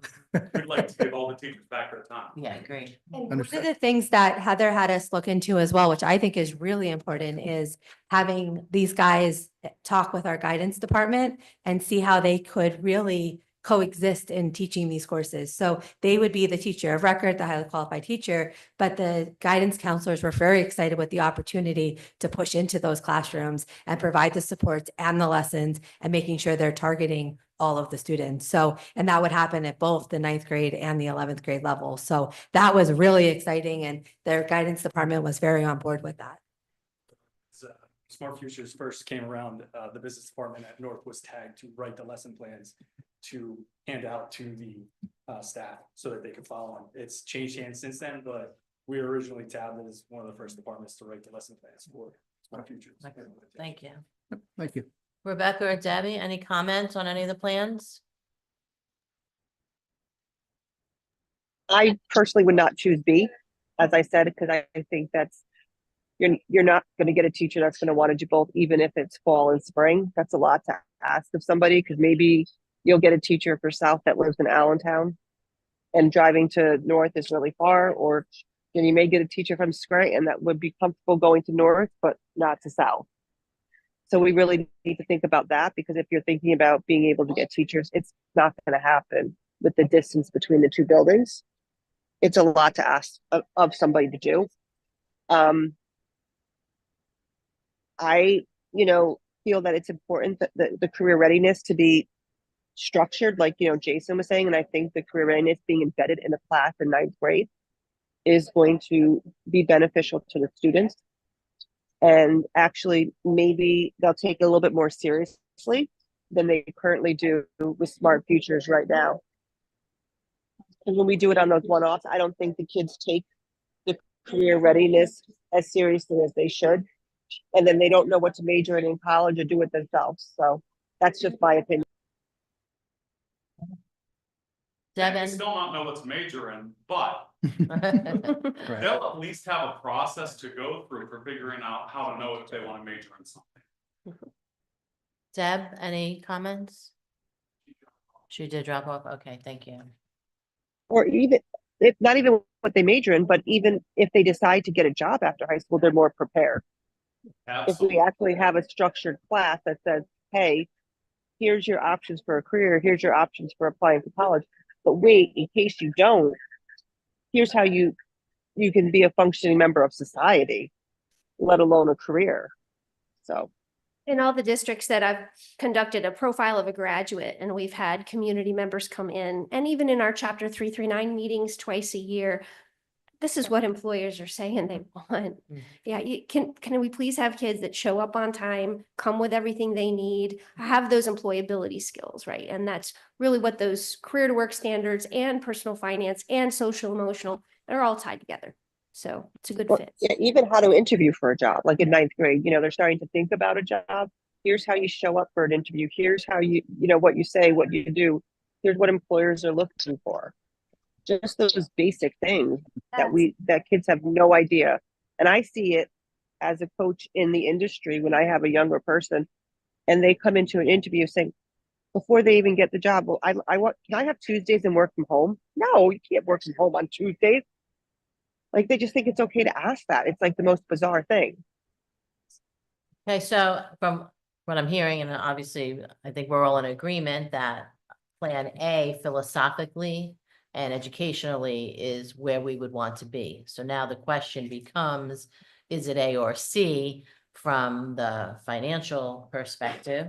we'd like to give all the teachers back their time. Yeah, great. And one Understood. of the things that Heather had us look into as well, which I think is really important, is having these guys talk with our guidance department and see how they could really coexist in teaching these courses. So they would be the teacher of record, the highly qualified teacher, but the guidance counselors were very excited with the opportunity to push into those classrooms and provide the supports and the lessons and making sure they're targeting all of the students. So, and that would happen at both the 9th grade and the 11th grade level. So that was really exciting, and their guidance department was very on board with that. Smart Futures first came around, the business department at North was tagged to write the lesson plans to hand out to the staff so that they could follow them. It's changed hands since then, but we were originally tabbed as one of the first departments to write the lesson plans for our future. Thank you. Thank you. Rebecca or Debbie, any comments on any of the plans? I personally would not choose B, as I said, because I think that's, you're not going to get a teacher that's going to want to do both, even if it's fall and spring. That's a lot to ask of somebody, because maybe you'll get a teacher for South that lives in Allentown and driving to North is really far, or you may get a teacher from Scranton that would be comfortable going to North, but not to South. So we really need to think about that, because if you're thinking about being able to get teachers, it's not going to happen with the distance between the two buildings. It's a lot to ask of somebody to do. I, feel that it's important that the career readiness to be structured, like, Jason was saying, and I think the career readiness being embedded in a class in ninth grade is going to be beneficial to the students. And actually, maybe they'll take it a little bit more seriously than they currently do with Smart Futures right now. And when we do it on those one-offs, I don't think the kids take the career readiness as seriously as they should. And then they don't know what to major in college or do it themselves. So that's just my opinion. They Devin? still not know what to major in, but Right. they'll at least have a process to go through for figuring out how to know if they want to major in something. Deb, any comments? She did drop off. Okay, thank you. Or even if not even what they major in, but even if they decide to get a job after high school, they're more prepared. Absolutely. If we actually have a structured class that says, hey, here's your options for a career, here's your options for applying to college, but wait, in case you don't, here's how you can be a functioning member of society, let alone a career. So In all the districts that I've conducted a profile of a graduate, and we've had community members come in, and even in our chapter 339 meetings twice a year, this is what employers are saying they want. Mhm. Yeah, can we please have kids that show up on time, come with everything they need, have those employability skills, right? And that's really what those career to work standards and personal finance and social emotional, they're all tied together. So it's a good fit. yeah, even how to interview for a job, like in ninth grade, they're starting to think about a job. Here's how you show up for an interview. Here's how what you say, what you do. Here's what employers are looking for. Just those basic things that kids have no idea. And I see it as a coach in the industry when I have a younger person and they come into an interview saying, before they even get the job, well, can I have Tuesdays and work from home? No, you can't work from home on Tuesdays. Like, they just think it's okay to ask that. It's like the most bizarre thing. Okay, so from what I'm hearing, and obviously, I think we're all in agreement that Plan A philosophically and educationally is where we would want to be. So now the question becomes, is it A or C from the financial perspective?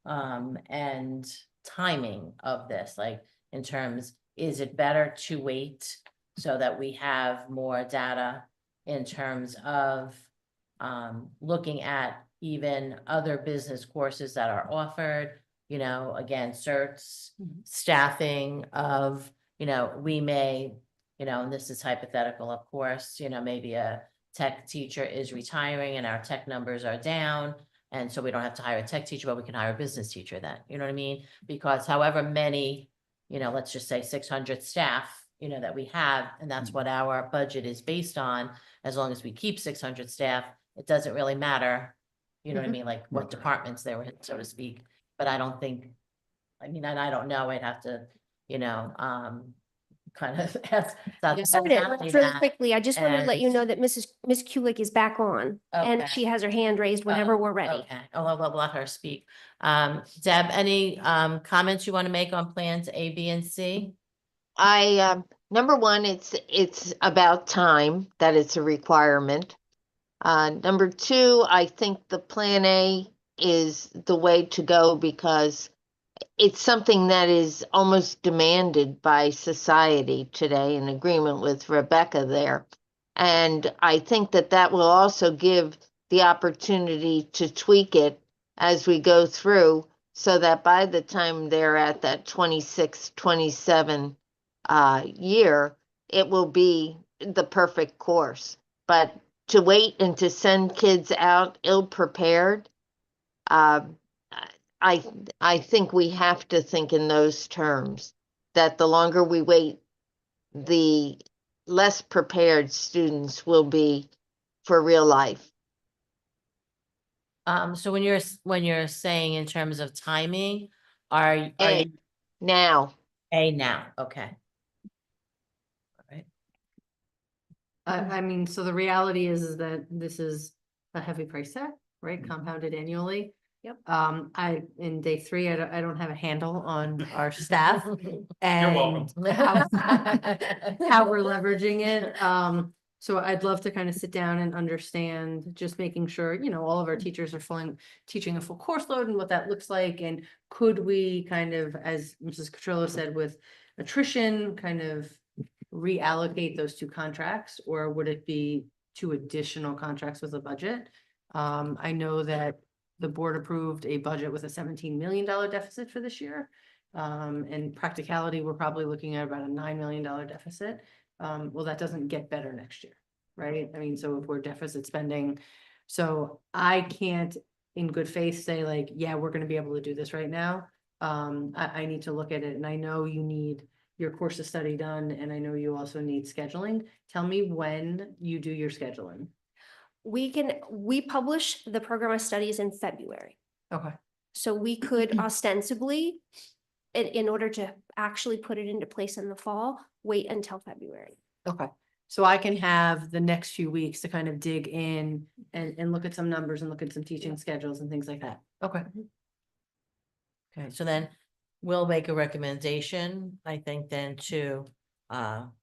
And timing of this, like in terms, is it better to wait so that we have more data in terms of looking at even other business courses that are offered, again, certs, staffing of, we may, and this is hypothetical, of course, maybe a tech teacher is retiring and our tech numbers are down. And so we don't have to hire a tech teacher, but we can hire a business teacher then, you know what I mean? Because however many, let's just say 600 staff, that we have, and that's what our budget is based on, as long as we keep 600 staff, it doesn't really matter, you know what I mean, like what departments they were in, so to speak. But I don't think, and I don't know, I'd have to, kind of ask. Sorry, really quickly, I just wanted to let you And- know that Miss Kulik is back on, and Okay. she has her hand raised whenever we're ready. Okay, I'll let her speak. Deb, any comments you want to make on plans A, B, and C? Number one, it's about time that it's a requirement. Number two, I think the Plan A is the way to go because it's something that is almost demanded by society today, in agreement with Rebecca there. And I think that will also give the opportunity to tweak it as we go through so that by the time they're at that 26, 27 year, it will be the perfect course. But to wait and to send kids out ill-prepared, I, I think we have to think in those terms, that the longer we wait, the less prepared students will be for real life. So when you're saying in terms of timing, are A, you now, now? Okay. All right. I mean, so the reality is that this is a heavy price tag, right? Compounded annually. Yep. In day 3, I don't have a handle on our staff and welcome. how we're leveraging it. So I'd love to kind of sit down and understand, just making sure, you know, all of our teachers are teaching a full course load and what that looks like. And could we kind of, as Mrs. Cotrillo said, with attrition, kind of reallocate those 2 contracts, or would it be 2 additional contracts with a budget? I know that the board approved a budget with a $17 million deficit for this year. And practicality, we're probably looking at about a $9 million deficit. Well, that doesn't get better next year, right? I mean, so if we're deficit spending, so I can't in good faith say like, yeah, we're gonna be able to do this right now. I need to look at it, and I know you need your course of study done, and I know you also need scheduling. Tell me when you do your scheduling. We publish the program of studies in February. Okay. So we could ostensibly, in order to actually put it into place in the fall, wait until February. Okay. So I can have the next few weeks to kind of dig in and look at some numbers and look at some teaching schedules and things like that. Okay. Okay, so then we'll make a recommendation, I think, then to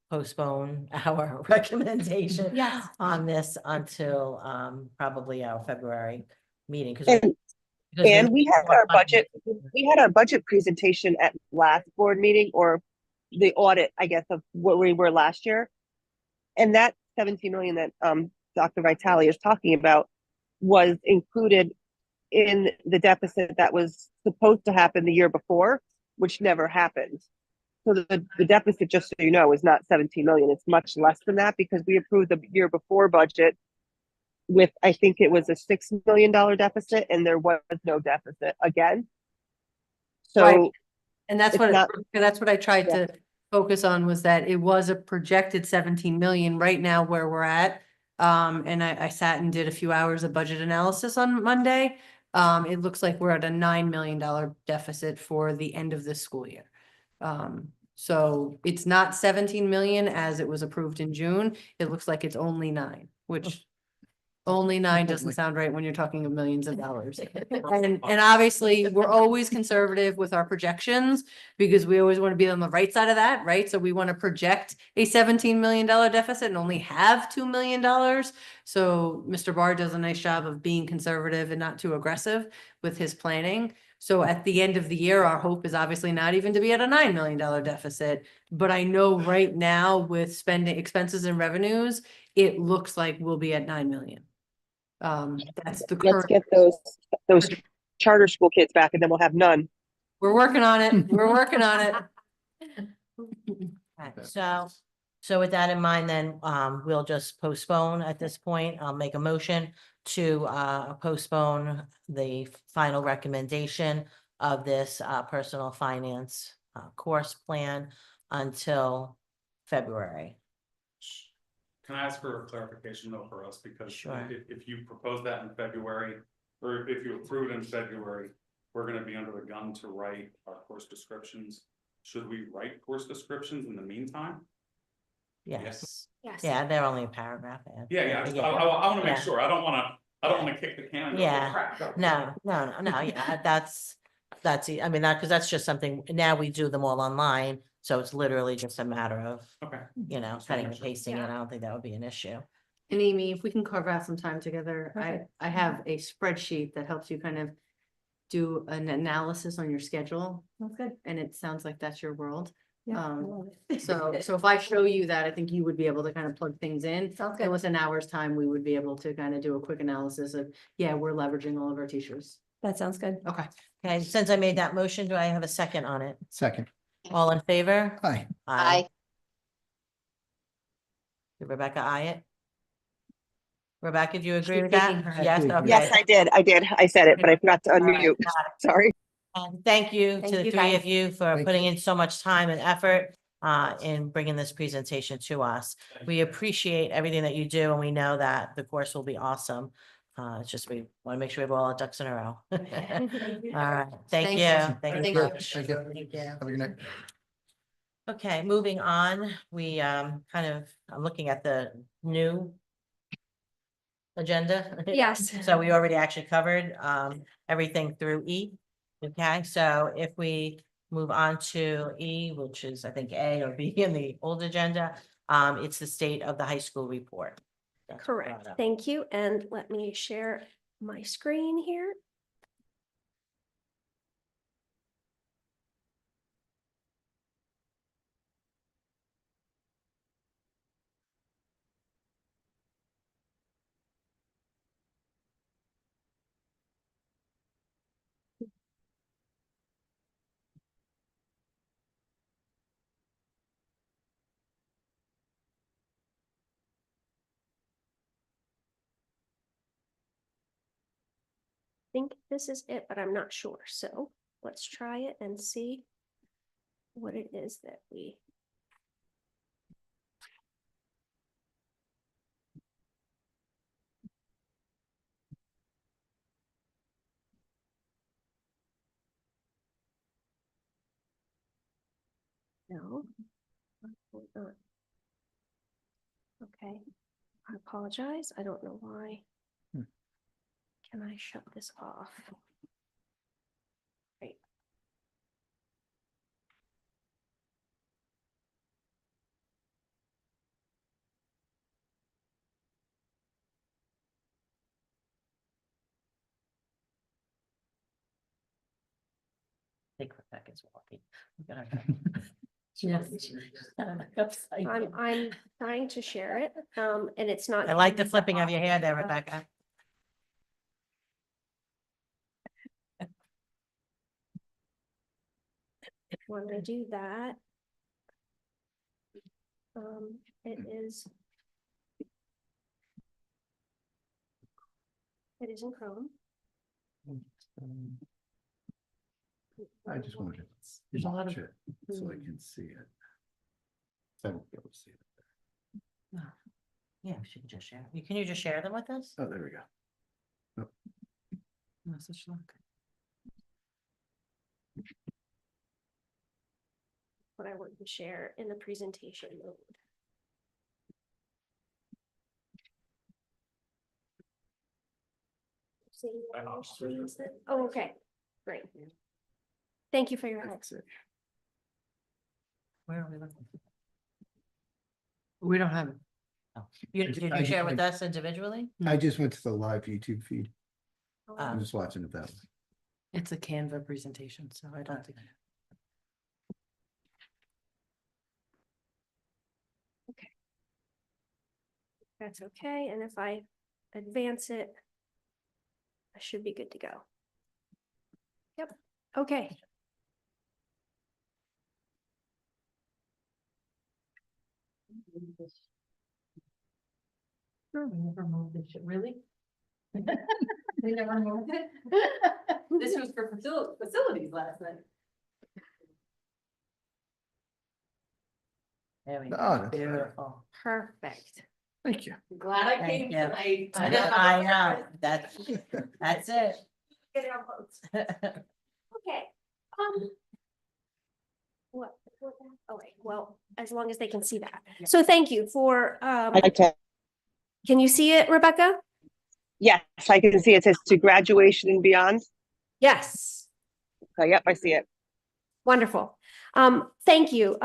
postpone our recommendation Yes. on this until probably our February meeting. And we had our budget presentation at last board meeting, or the audit, I guess, of what we were last year. And that 17 million that Dr. Vitale is talking about was included in the deficit that was supposed to happen the year before, which never happened. So the deficit, just so you know, is not 17 million. It's much less than that, because we approved the year before budget with, I think it was a $6 million deficit, and there was no deficit again. So Right. And that's it's what, not- that's what I tried Yeah. to focus on, was that it was a projected 17 million right now where we're at. And I sat and did a few hours of budget analysis on Monday. It looks like we're at a $9 million deficit for the end of this school year. So it's not 17 million as it was approved in June. It looks like it's only 9, which only 9 doesn't sound right when you're talking of millions of dollars. And obviously, we're always conservative with our projections, because we always want to be on the right side of that, right? So we want to project a $17 million deficit and only have $2 million. So Mr. Barr does a nice job of being conservative and not too aggressive with his planning. So at the end of the year, our hope is obviously not even to be at a $9 million deficit. But I know right now, with spending expenses and revenues, it looks like we'll be at 9 million. That's the let's current. get those charter school kids back, and then we'll have none. We're working on it. We're working on it. Okay, so with that in mind, then we'll just postpone at this point. I'll make a motion to postpone the final recommendation of this personal finance course plan until February. Can I ask for a clarification though for us, because Sure. if you propose that in February, or if you approve it in February, we're gonna be under the gun to write our course descriptions. Should we write course descriptions in the meantime? Yes. Yes. Yeah, they're only a paragraph. Yeah, I wanna make Yeah. sure, I don't wanna kick the can and go, Yeah. "Oh, crap. No, yeah, that's, I mean, because that's just something, now we do them all online, so it's literally just a matter of, Okay. cutting and pasting it. Yeah. I don't think that would be an issue. And Amy, if we can carve out some time together, I have a spreadsheet that helps you kind of do an analysis on your schedule. That's good. And it sounds like that's your world. Yeah, I Um, love it. So if I show you that, I think you would be able to kind of plug things in. Sounds And good. with an hour's time, we would be able to kind of do a quick analysis of, yeah, we're leveraging all of our teachers. That sounds good. Okay. Okay, since I made that motion, do I have a second on it? Second. All in favor? Hi. I, Rebecca, aye it? Rebecca, do you agree She's with that? shaking her head. Yes, Absolutely. okay. Yes, I did. I said it, but I forgot to All right, unmute. got it. Sorry. And thank you Thank to the you, three guys. of you for Thank putting you. in so much time and effort in bringing this presentation to us. We appreciate everything that you do, and we know that the course will be awesome. It's just we want to make sure we have all our ducks in a row. All right, thank Thank you. you. Thank Thank you. you. much. Thank you. Thank you. Have a good night. Okay, moving on, we I'm looking at the new agenda. Yes. So we already actually covered everything through E. Okay, so if we move on to E, which is I think A or B in the old agenda, it's the state of the high school report. That's brought Correct. up. Thank you. And let me share my screen here. Think this is it, but I'm not sure. So let's try it and see what it is that we. No. Hold on. Okay, I apologize. I don't know why. Hmm. Can I shut this off? Great. I think Rebecca's walking. Look at her. Yes. I'm trying to share it, and it's not. I like the flipping of your hair there, Rebecca. When I do that. It is. It is in Chrome. I just wanted to There's a lot of- watch it so I can see it. I won't be able to see it. Yeah, we should just share. Can you just share them with us? Oh, there we go. No, such luck. What I want to share in the presentation mode. Oh, okay, great. Thank you for your help. That's it. Where are we looking? We don't have it. Oh, did you share with us individually? I just went to the live YouTube feed. I'm Um, just watching it that way. It's a Canva presentation, so I don't think. That's okay, and if I advance it, I should be good to go. Yep, okay. Sure, we never moved this shit, really? They never moved it? This was for facilities last night. There we Oh, go. that's Beautiful. Perfect. Thank you. Glad I Thank came you. tonight. I know, that's it. Get it on post. Okay. What? Oh, wait, well, as long as they can see that. So thank you for, can you see it, Rebecca? Yes, I can see it says to graduation and beyond. Yes. So, yep, I see it. Wonderful. Thank you.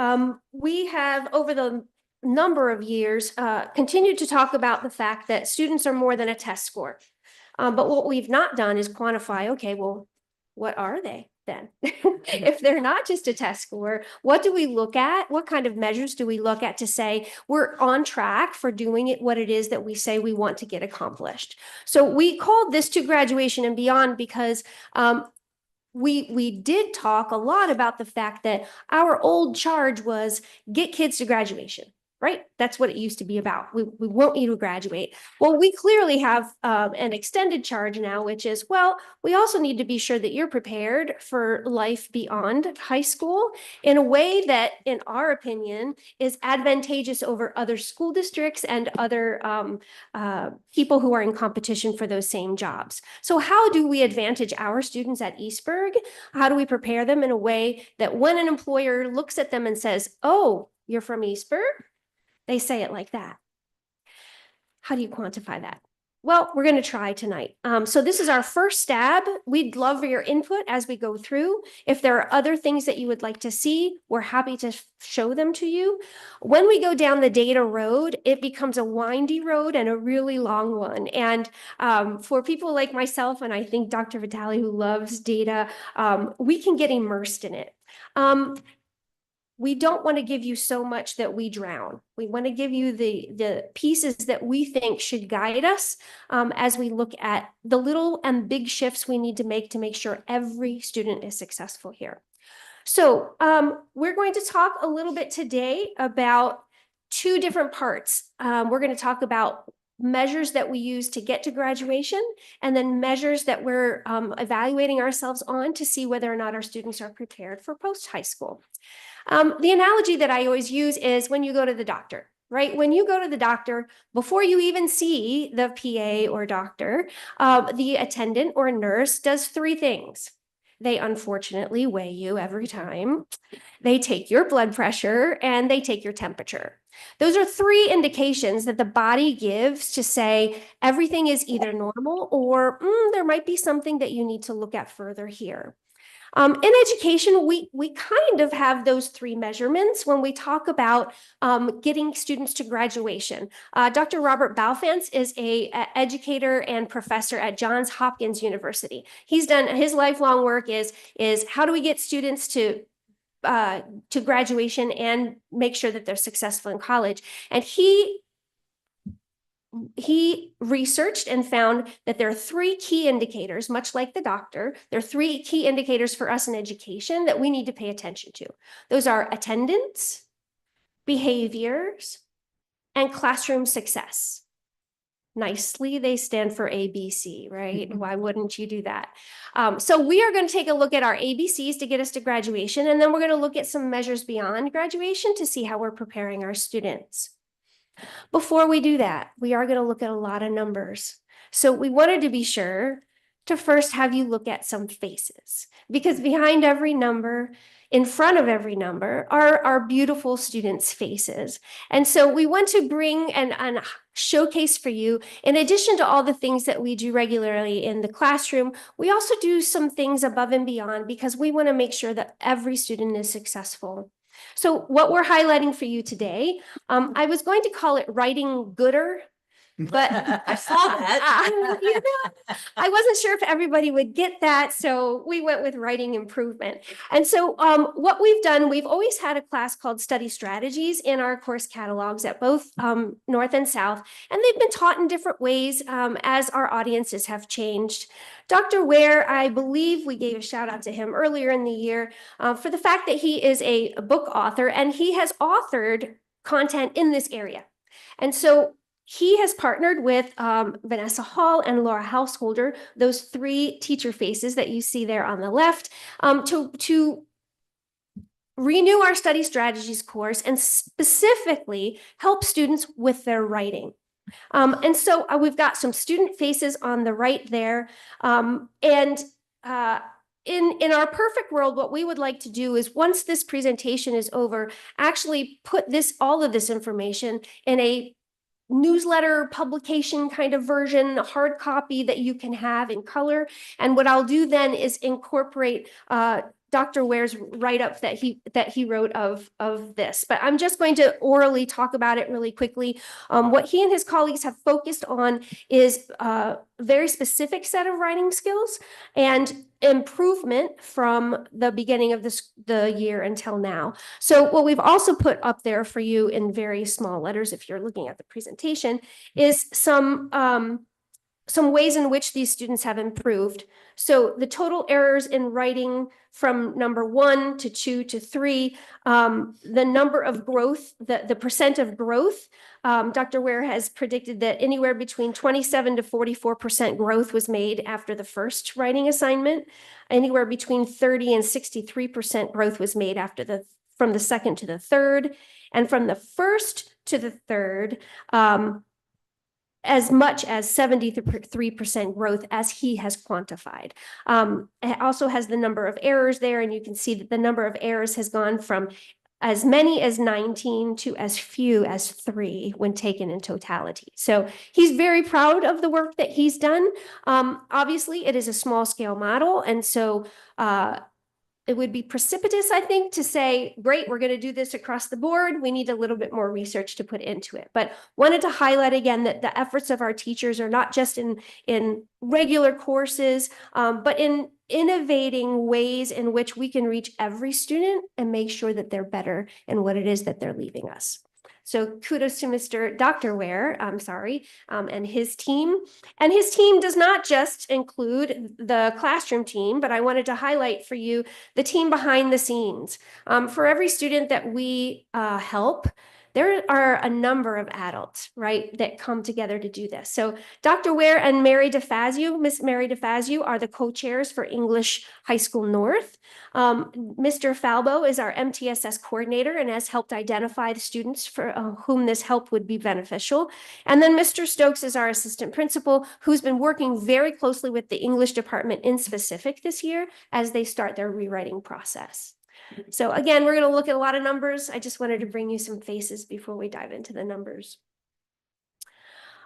We have over the number of years continued to talk about the fact that students are more than a test score. But what we've not done is quantify, okay, well, what are they then? If they're not just a test score, what do we look at? What kind of measures do we look at to say we're on track for doing it, what it is that we say we want to get accomplished? So we called this to graduation and beyond because we did talk a lot about the fact that our old charge was get kids to graduation. right? That's what it used to be about. We want you to graduate. Well, we clearly have an extended charge now, which is, well, we also need to be sure that you're prepared for life beyond high school in a way that, in our opinion, is advantageous over other school districts and other people who are in competition for those same jobs. So how do we advantage our students at Eastburg? How do we prepare them in a way that when an employer looks at them and says, oh, you're from Eastburg? They say it like that. How do you quantify that? Well, we're going to try tonight. So this is our first stab. We'd love your input as we go through. If there are other things that you would like to see, we're happy to show them to you. When we go down the data road, it becomes a windy road and a really long one. And for people like myself, and I think Dr. Vitale, who loves data, we can get immersed in it. We don't want to give you so much that we drown. We want to give you the pieces that we think should guide us as we look at the little and big shifts we need to make sure every student is successful here. So we're going to talk a little bit today about two different parts. We're going to talk about measures that we use to get to graduation, and then measures that we're evaluating ourselves on to see whether or not our students are prepared for post-high school. The analogy that I always use is when you go to the doctor, right? When you go to the doctor, before you even see the PA or doctor, the attendant or nurse does three things. They unfortunately weigh you every time. They take your blood pressure and they take your temperature. Those are three indications that the body gives to say everything is either normal or there might be something that you need to look at further here. In education, we kind of have those three measurements when we talk about getting students to graduation. Dr. Robert Balfance is an educator and professor at Johns Hopkins University. He's done, his lifelong work is how do we get students to graduation and make sure that they're successful in college. And he researched and found that there are three key indicators, much like the doctor. There are three key indicators for us in education that we need to pay attention to. Those are attendance, behaviors, and classroom success. Nicely, they stand for ABC, right? Why wouldn't you do that? So we are going to take a look at our ABCs to get us to graduation, and then we're going to look at some measures beyond graduation to see how we're preparing our students. Before we do that, we are going to look at a lot of numbers. So we wanted to be sure to first have you look at some faces, because behind every number, in front of every number, are our beautiful students' faces. And so we want to bring and showcase for you, in addition to all the things that we do regularly in the classroom, we also do some things above and beyond because we want to make sure that every student is successful. So what we're highlighting for you today, I was going to call it writing gooder, but I saw that. you know, I wasn't sure if everybody would get that, so we went with writing improvement. And so what we've done, we've always had a class called Study Strategies in our course catalogs at both North and South, and they've been taught in different ways as our audiences have changed. Dr. Ware, I believe we gave a shout out to him earlier in the year for the fact that he is a book author and he has authored content in this area. And so he has partnered with Vanessa Hall and Laura Householder, those three teacher faces that you see there on the left, to renew our Study Strategies course and specifically help students with their writing. And so we've got some student faces on the right there. In our perfect world, what we would like to do is once this presentation is over, actually put all of this information in a newsletter publication kind of version, a hard copy that you can have in color. And what I'll do then is incorporate Dr. Ware's write-up that he wrote of this. But I'm just going to orally talk about it really quickly. What he and his colleagues have focused on is a very specific set of writing skills and improvement from the beginning of the year until now. So what we've also put up there for you in very small letters, if you're looking at the presentation, is some some ways in which these students have improved. So the total errors in writing from number 1 to 2 to 3, the number of growth, the percent of growth, Dr. Ware has predicted that anywhere between 27 to 44% growth was made after the first writing assignment. Anywhere between 30 and 63% growth was made from the second to the third. And from the first to the third, as much as 73% growth as he has quantified. It also has the number of errors there, and you can see that the number of errors has gone from as many as 19 to as few as 3 when taken in totality. So he's very proud of the work that he's done. Obviously, it is a small scale model, and so it would be precipitous, I think, to say, great, we're going to do this across the board. We need a little bit more research to put into it. But wanted to highlight again that the efforts of our teachers are not just in regular courses, but in innovating ways in which we can reach every student and make sure that they're better in what it is that they're leaving us. So kudos to Dr. Ware, and his team. And his team does not just include the classroom team, but I wanted to highlight for you the team behind the scenes. For every student that we help, there are a number of adults, right, that come together to do this. So Dr. Ware and Miss Mary DeFazio are the co-chairs for English High School North. Mr. Falbo is our MTSS coordinator and has helped identify the students for whom this help would be beneficial. And then Mr. Stokes is our assistant principal, who's been working very closely with the English department in specific this year as they start their rewriting process. So again, we're going to look at a lot of numbers. I just wanted to bring you some faces before we dive into the numbers.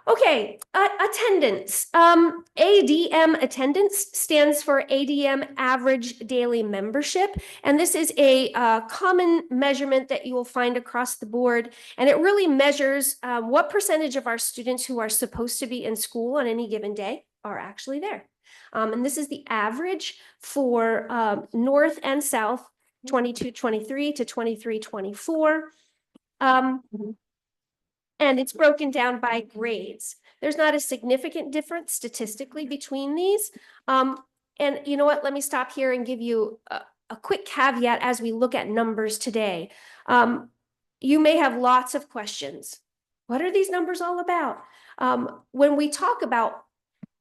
Okay, attendance. ADM attendance stands for ADM Average Daily Membership. And this is a common measurement that you will find across the board. And it really measures what percentage of our students who are supposed to be in school on any given day are actually there. And this is the average for North and South, 22-23 to 23-24. And it's broken down by grades. There's not a significant difference statistically between these. And you know what? Let me stop here and give you a quick caveat as we look at numbers today. You may have lots of questions. What are these numbers all about? When we talk about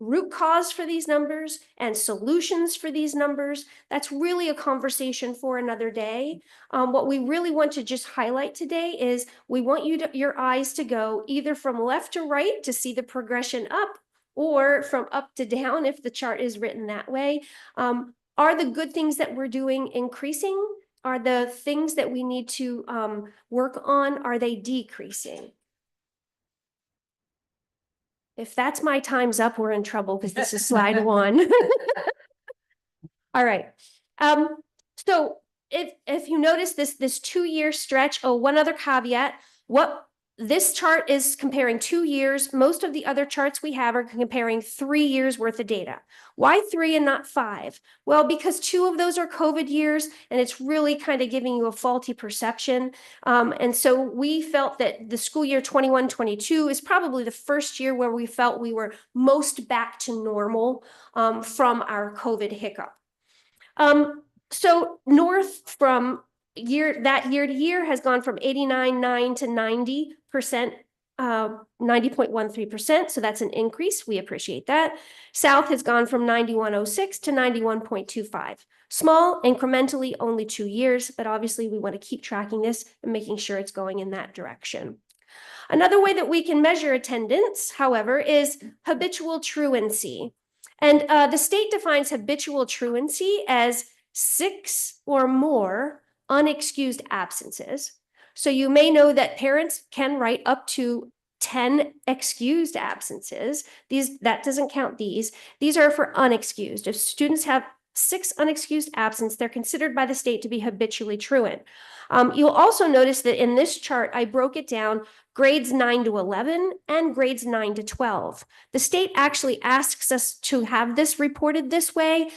root cause for these numbers and solutions for these numbers, that's really a conversation for another day. What we really want to just highlight today is we want your eyes to go either from left to right to see the progression up, or from up to down if the chart is written that way. Are the good things that we're doing increasing? Are the things that we need to work on, are they decreasing? If that's my time's up, we're in trouble because this is slide 1. All right. So if you notice this 2-year stretch, one other caveat, what this chart is comparing 2 years. Most of the other charts we have are comparing 3 years worth of data. Why 3 and not 5? Well, because 2 of those are COVID years, and it's really kind of giving you a faulty perception. And so we felt that the school year 21-22 is probably the first year where we felt we were most back to normal from our COVID hiccup. So North from year to year has gone from 89.9 to 90%, 90.13%. So that's an increase. We appreciate that. South has gone from 91.06 to 91.25. Small, incrementally, only 2 years, but obviously we want to keep tracking this and making sure it's going in that direction. Another way that we can measure attendance, however, is habitual truancy. And the state defines habitual truancy as 6 or more unexcused absences. So you may know that parents can write up to 10 excused absences. That doesn't count these. These are for unexcused. If students have 6 unexcused absence, they're considered by the state to be habitually truant. You'll also notice that in this chart, I broke it down grades 9 to 11 and grades 9 to 12. The state actually asks us to have this reported this way,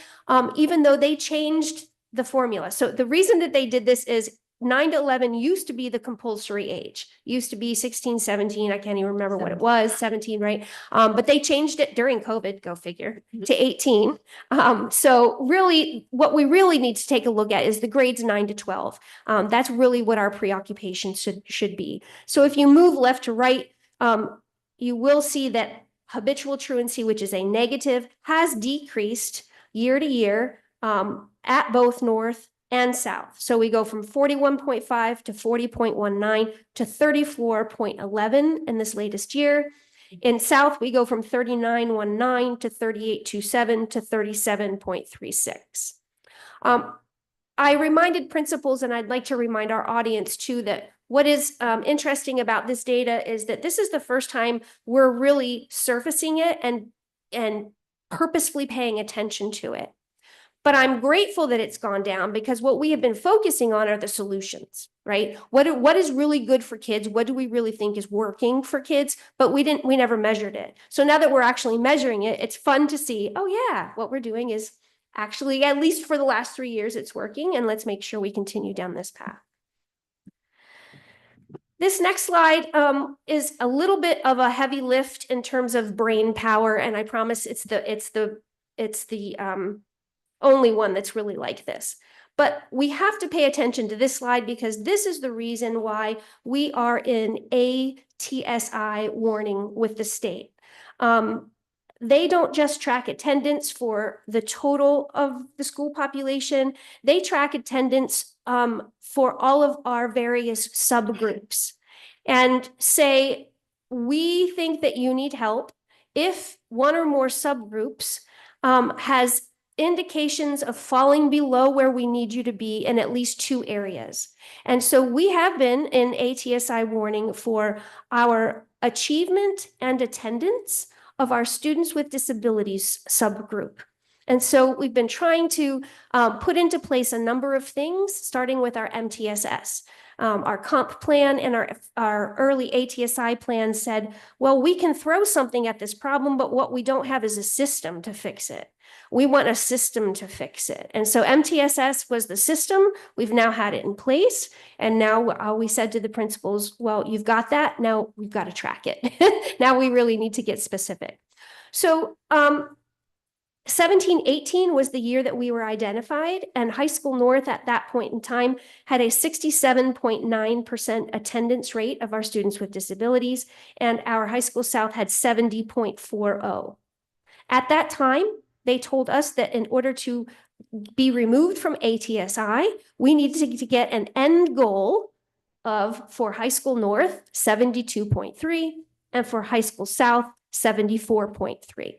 even though they changed the formula. So the reason that they did this is 9 to 11 used to be the compulsory age, used to be 16, 17. I can't even remember what it was, 17, right? But they changed it during COVID, go figure, to 18. So really, what we really need to take a look at is the grades 9 to 12. That's really what our preoccupation should be. So if you move left to right, you will see that habitual truancy, which is a negative, has decreased year to year at both North and South. So we go from 41.5 to 40.19 to 34.11 in this latest year. In South, we go from 39.19 to 38.27 to 37.36. I reminded principals, and I'd like to remind our audience too, that what is interesting about this data is that this is the first time we're really surfacing it and purposefully paying attention to it. But I'm grateful that it's gone down, because what we have been focusing on are the solutions, right? What is really good for kids? What do we really think is working for kids? But we never measured it. So now that we're actually measuring it, it's fun to see, oh yeah, what we're doing is actually, at least for the last 3 years, it's working, and let's make sure we continue down this path. This next slide is a little bit of a heavy lift in terms of brain power, and I promise it's the only one that's really like this. But we have to pay attention to this slide, because this is the reason why we are in ATSI warning with the state. They don't just track attendance for the total of the school population. They track attendance for all of our various subgroups and say, we think that you need help if one or more subgroups has indications of falling below where we need you to be in at least 2 areas. And so we have been in ATSI warning for our achievement and attendance of our students with disabilities subgroup. And so we've been trying to put into place a number of things, starting with our MTSS. Our comp plan and our early ATSI plan said, well, we can throw something at this problem, but what we don't have is a system to fix it. We want a system to fix it. And so MTSS was the system. We've now had it in place. And now we said to the principals, well, you've got that. Now we've got to track it. Now we really need to get specific. So 17-18 was the year that we were identified, and High School North at that point in time had a 67.9% attendance rate of our students with disabilities, and our High School South had 70.40. At that time, they told us that in order to be removed from ATSI, we needed to get an end goal of, for High School North, 72.3, and for High School South, 74.3.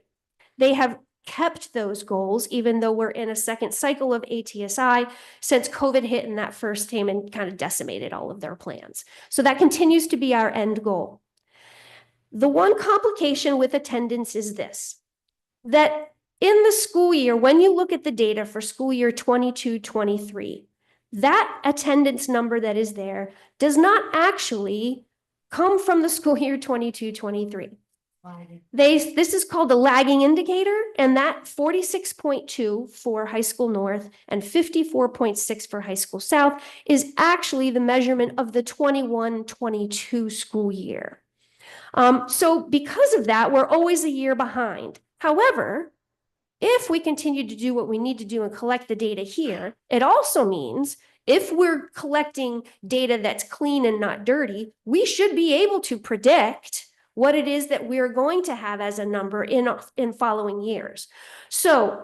They have kept those goals, even though we're in a second cycle of ATSI since COVID hit and that first came and kind of decimated all of their plans. So that continues to be our end goal. The one complication with attendance is this, that in the school year, when you look at the data for school year 22-23, that attendance number that is there does not actually come from the school year 22-23. This is called a lagging indicator, and that 46.2 for High School North and 54.6 for High School South is actually the measurement of the 21-22 school year. So because of that, we're always a year behind. However, if we continue to do what we need to do and collect the data here, it also means if we're collecting data that's clean and not dirty, we should be able to predict what it is that we're going to have as a number in following years. So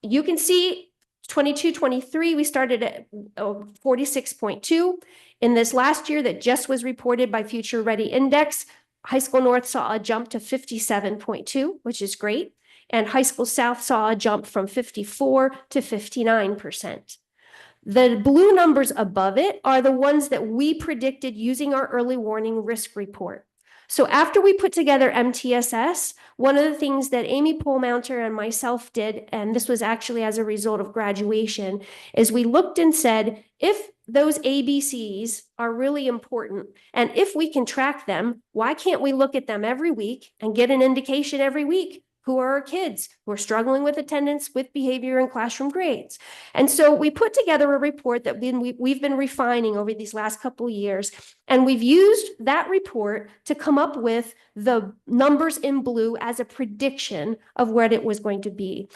you can see 22-23, we started at 46.2. In this last year that just was reported by Future Ready Index, High School North saw a jump to 57.2, which is great. And High School South saw a jump from 54 to 59%. The blue numbers above it are the ones that we predicted using our early warning risk report. So after we put together MTSS, one of the things that Amy Polemounter and myself did, and this was actually as a result of graduation, is we looked and said, if those ABCs are really important, and if we can track them, why can't we look at them every week and get an indication every week? who are our kids who are struggling with attendance, with behavior and classroom grades. And so we put together a report that we've been refining over these last couple of years. And we've used that report to come up with the numbers in blue as a prediction of what it was going to be.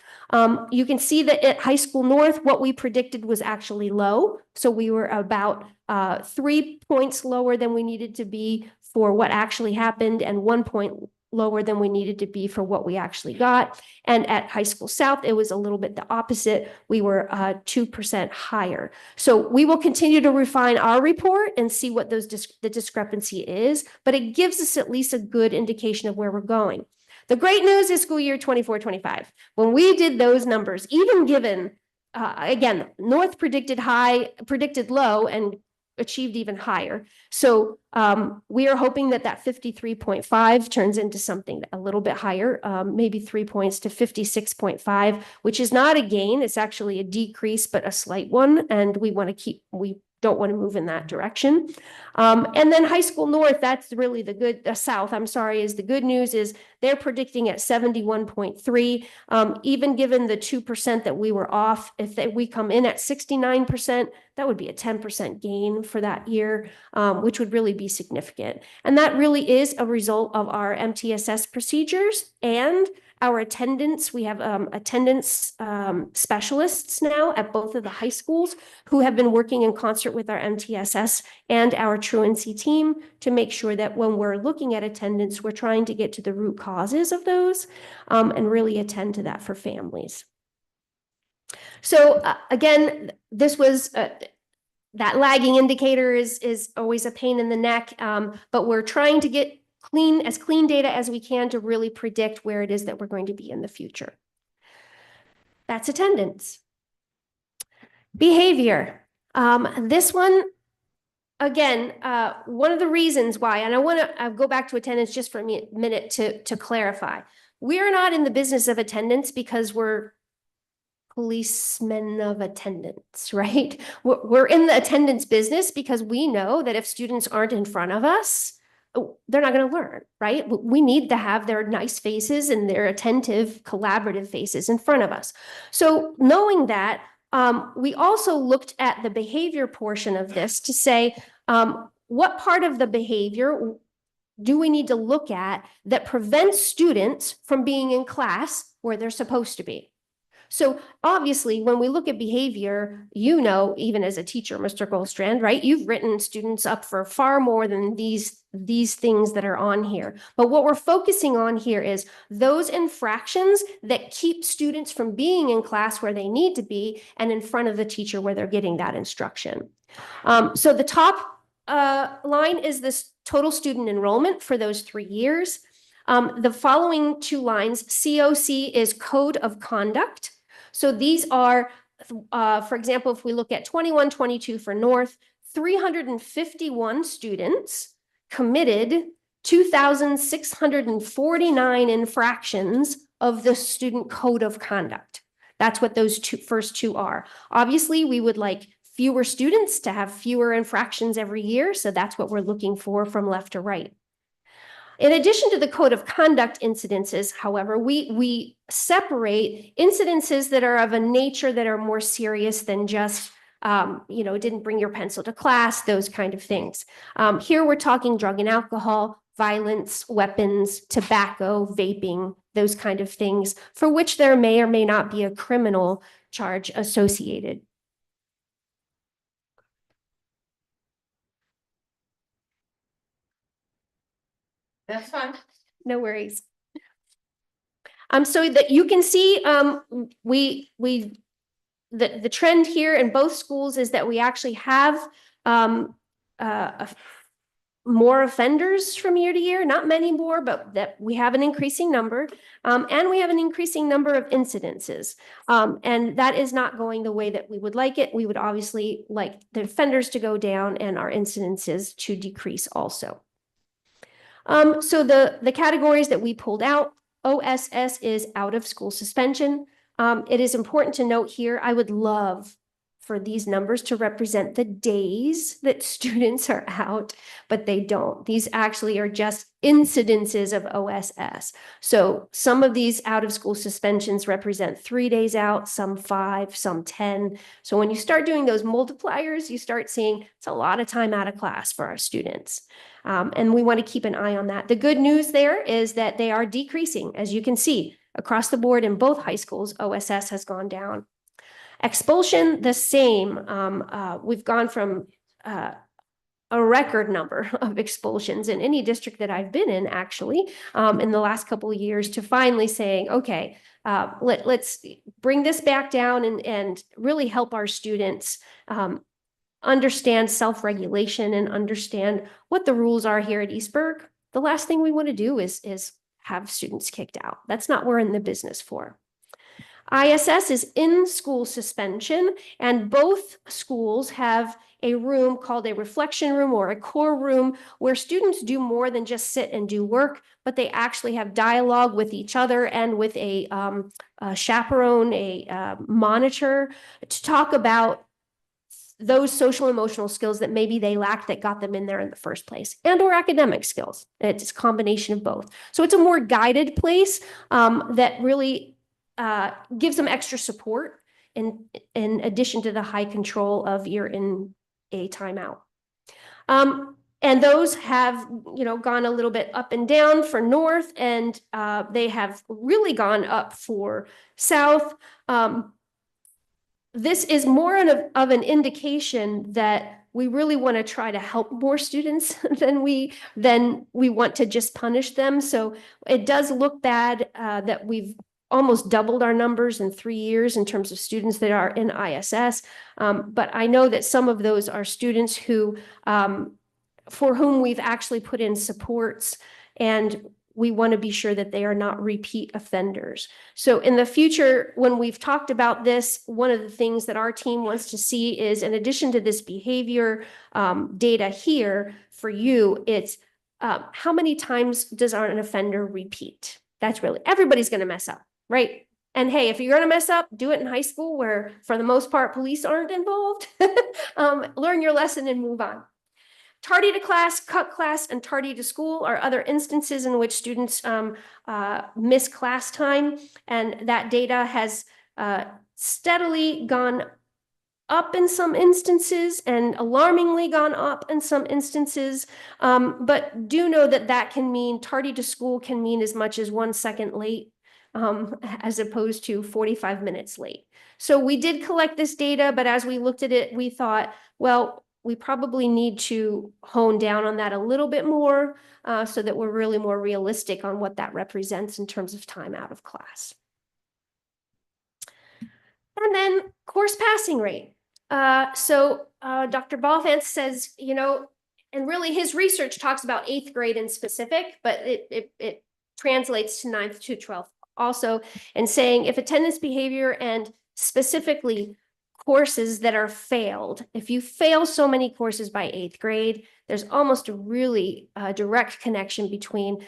You can see that at High School North, what we predicted was actually low. So we were about 3 points lower than we needed to be for what actually happened, and 1 point lower than we needed to be for what we actually got. And at High School South, it was a little bit the opposite. We were 2% higher. So we will continue to refine our report and see what the discrepancy is, but it gives us at least a good indication of where we're going. The great news is school year 24-25. When we did those numbers, even given, again, North predicted low and achieved even higher. So we are hoping that 53.5 turns into something a little bit higher, maybe 3 points to 56.5, which is not a gain. It's actually a decrease, but a slight one. And we don't want to move in that direction. And then High School North, that's really South, I'm sorry, is the good news is they're predicting at 71.3. Even given the 2% that we were off, if we come in at 69%, that would be a 10% gain for that year, which would really be significant. And that really is a result of our MTSS procedures and our attendance. We have attendance specialists now at both of the high schools who have been working in concert with our MTSS and our truancy team to make sure that when we're looking at attendance, we're trying to get to the root causes of those and really attend to that for families. So again, this was that lagging indicator is always a pain in the neck, but we're trying to get as clean data as we can to really predict where it is that we're going to be in the future. That's attendance. Behavior. This one, again, one of the reasons why, and I want to go back to attendance just for a minute to clarify. We are not in the business of attendance because we're policemen of attendance, right? We're in the attendance business because we know that if students aren't in front of us, they're not going to learn, right? We need to have their nice faces and their attentive, collaborative faces in front of us. So knowing that, we also looked at the behavior portion of this to say, what part of the behavior do we need to look at that prevents students from being in class where they're supposed to be? So obviously, when we look at behavior, even as a teacher, Mr. Goldstrand, right? You've written students up for far more than these things that are on here. But what we're focusing on here is those infractions that keep students from being in class where they need to be and in front of the teacher where they're getting that instruction. So the top line is this total student enrollment for those 3 years. The following 2 lines, COC is code of conduct. So these are, for example, if we look at 21-22 for North, 351 students committed 2,649 infractions of the student code of conduct. That's what those first 2 are. Obviously, we would like fewer students to have fewer infractions every year. So that's what we're looking for from left to right. In addition to the code of conduct incidences, however, we separate incidences that are of a nature that are more serious than just, didn't bring your pencil to class, those kind of things. Here we're talking drug and alcohol, violence, weapons, tobacco, vaping, those kind of things, for which there may or may not be a criminal charge associated. That's fine. No worries. So that you can see, the trend here in both schools is that we actually have more offenders from year to year, not many more, but that we have an increasing number, and we have an increasing number of incidences. And that is not going the way that we would like it. We would obviously like the offenders to go down and our incidences to decrease also. So the categories that we pulled out, OSS is out of school suspension. It is important to note here, I would love for these numbers to represent the days that students are out, but they don't. These actually are just incidences of OSS. So some of these out of school suspensions represent 3 days out, some 5, some 10. So when you start doing those multipliers, you start seeing it's a lot of time out of class for our students. And we want to keep an eye on that. The good news there is that they are decreasing. As you can see, across the board in both high schools, OSS has gone down. Expulsion, the same. We've gone from a record number of expulsions in any district that I've been in, actually, in the last couple of years, to finally saying, okay, let's bring this back down and really help our students understand self-regulation and understand what the rules are here at Eastburg. The last thing we want to do is have students kicked out. That's not what we're in the business for. ISS is in-school suspension, and both schools have a room called a reflection room or a core room where students do more than just sit and do work, but they actually have dialogue with each other and with a chaperone, a monitor, to talk about those social emotional skills that maybe they lacked that got them in there in the first place, and or academic skills. It's a combination of both. So it's a more guided place that really gives them extra support in addition to the high control of you're in a timeout. And those have, gone a little bit up and down for North, and they have really gone up for South. This is more of an indication that we really want to try to help more students than we want to just punish them. So it does look bad that we've almost doubled our numbers in 3 years in terms of students that are in ISS. But I know that some of those are students who, for whom we've actually put in supports, and we want to be sure that they are not repeat offenders. So in the future, when we've talked about this, one of the things that our team wants to see is, in addition to this behavior data here for you, it's how many times does an offender repeat? That's really, everybody's going to mess up, right? And hey, if you're going to mess up, do it in high school where, for the most part, police aren't involved. Learn your lesson and move on. Tardy to class, cut class, and tardy to school are other instances in which students miss class time. And that data has steadily gone up in some instances and alarmingly gone up in some instances. But do know that that can mean, tardy to school can mean as much as 1 second late, as opposed to 45 minutes late. So we did collect this data, but as we looked at it, we thought, well, we probably need to hone down on that a little bit more so that we're really more realistic on what that represents in terms of time out of class. And then course passing rate. So Dr. Balfant says, and really his research talks about 8th grade in specific, but it translates to 9th to 12th also, and saying if attendance, behavior, and specifically courses that are failed, if you fail so many courses by 8th grade, there's almost a really direct connection between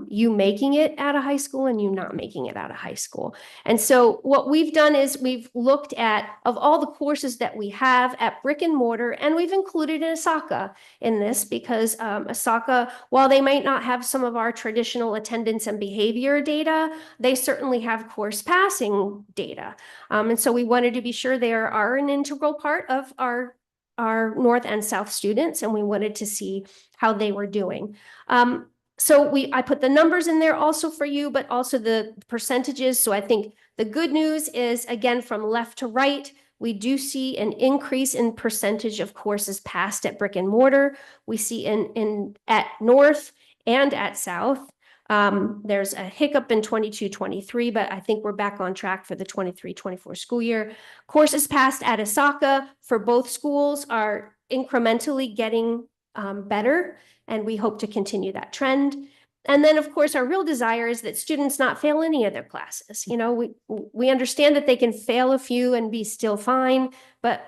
you making it out of high school and you not making it out of high school. And so what we've done is we've looked at, of all the courses that we have at brick and mortar, and we've included ESASD in this because ESASD, while they might not have some of our traditional attendance and behavior data, they certainly have course passing data. And so we wanted to be sure they are an integral part of our North and South students, and we wanted to see how they were doing. So I put the numbers in there also for you, but also the percentages. So I think the good news is, again, from left to right, we do see an increase in percentage of courses passed at brick and mortar. We see at North and at South. There's a hiccup in 22-23, but I think we're back on track for the 23-24 school year. Courses passed at ESASD for both schools are incrementally getting better, and we hope to continue that trend. And then, of course, our real desire is that students not fail any of their classes. We understand that they can fail a few and be still fine, but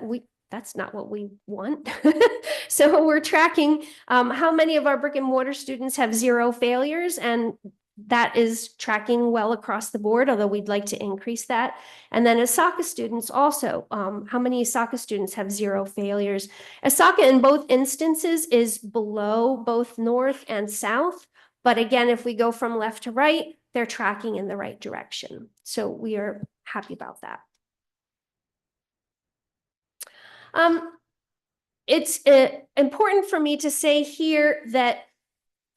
that's not what we want. So we're tracking how many of our brick and mortar students have 0 failures, and that is tracking well across the board, although we'd like to increase that. And then ESACA students also, how many ESACA students have 0 failures? ESACA in both instances is below both North and South. But again, if we go from left to right, they're tracking in the right direction. So we are happy about that. It's important for me to say here that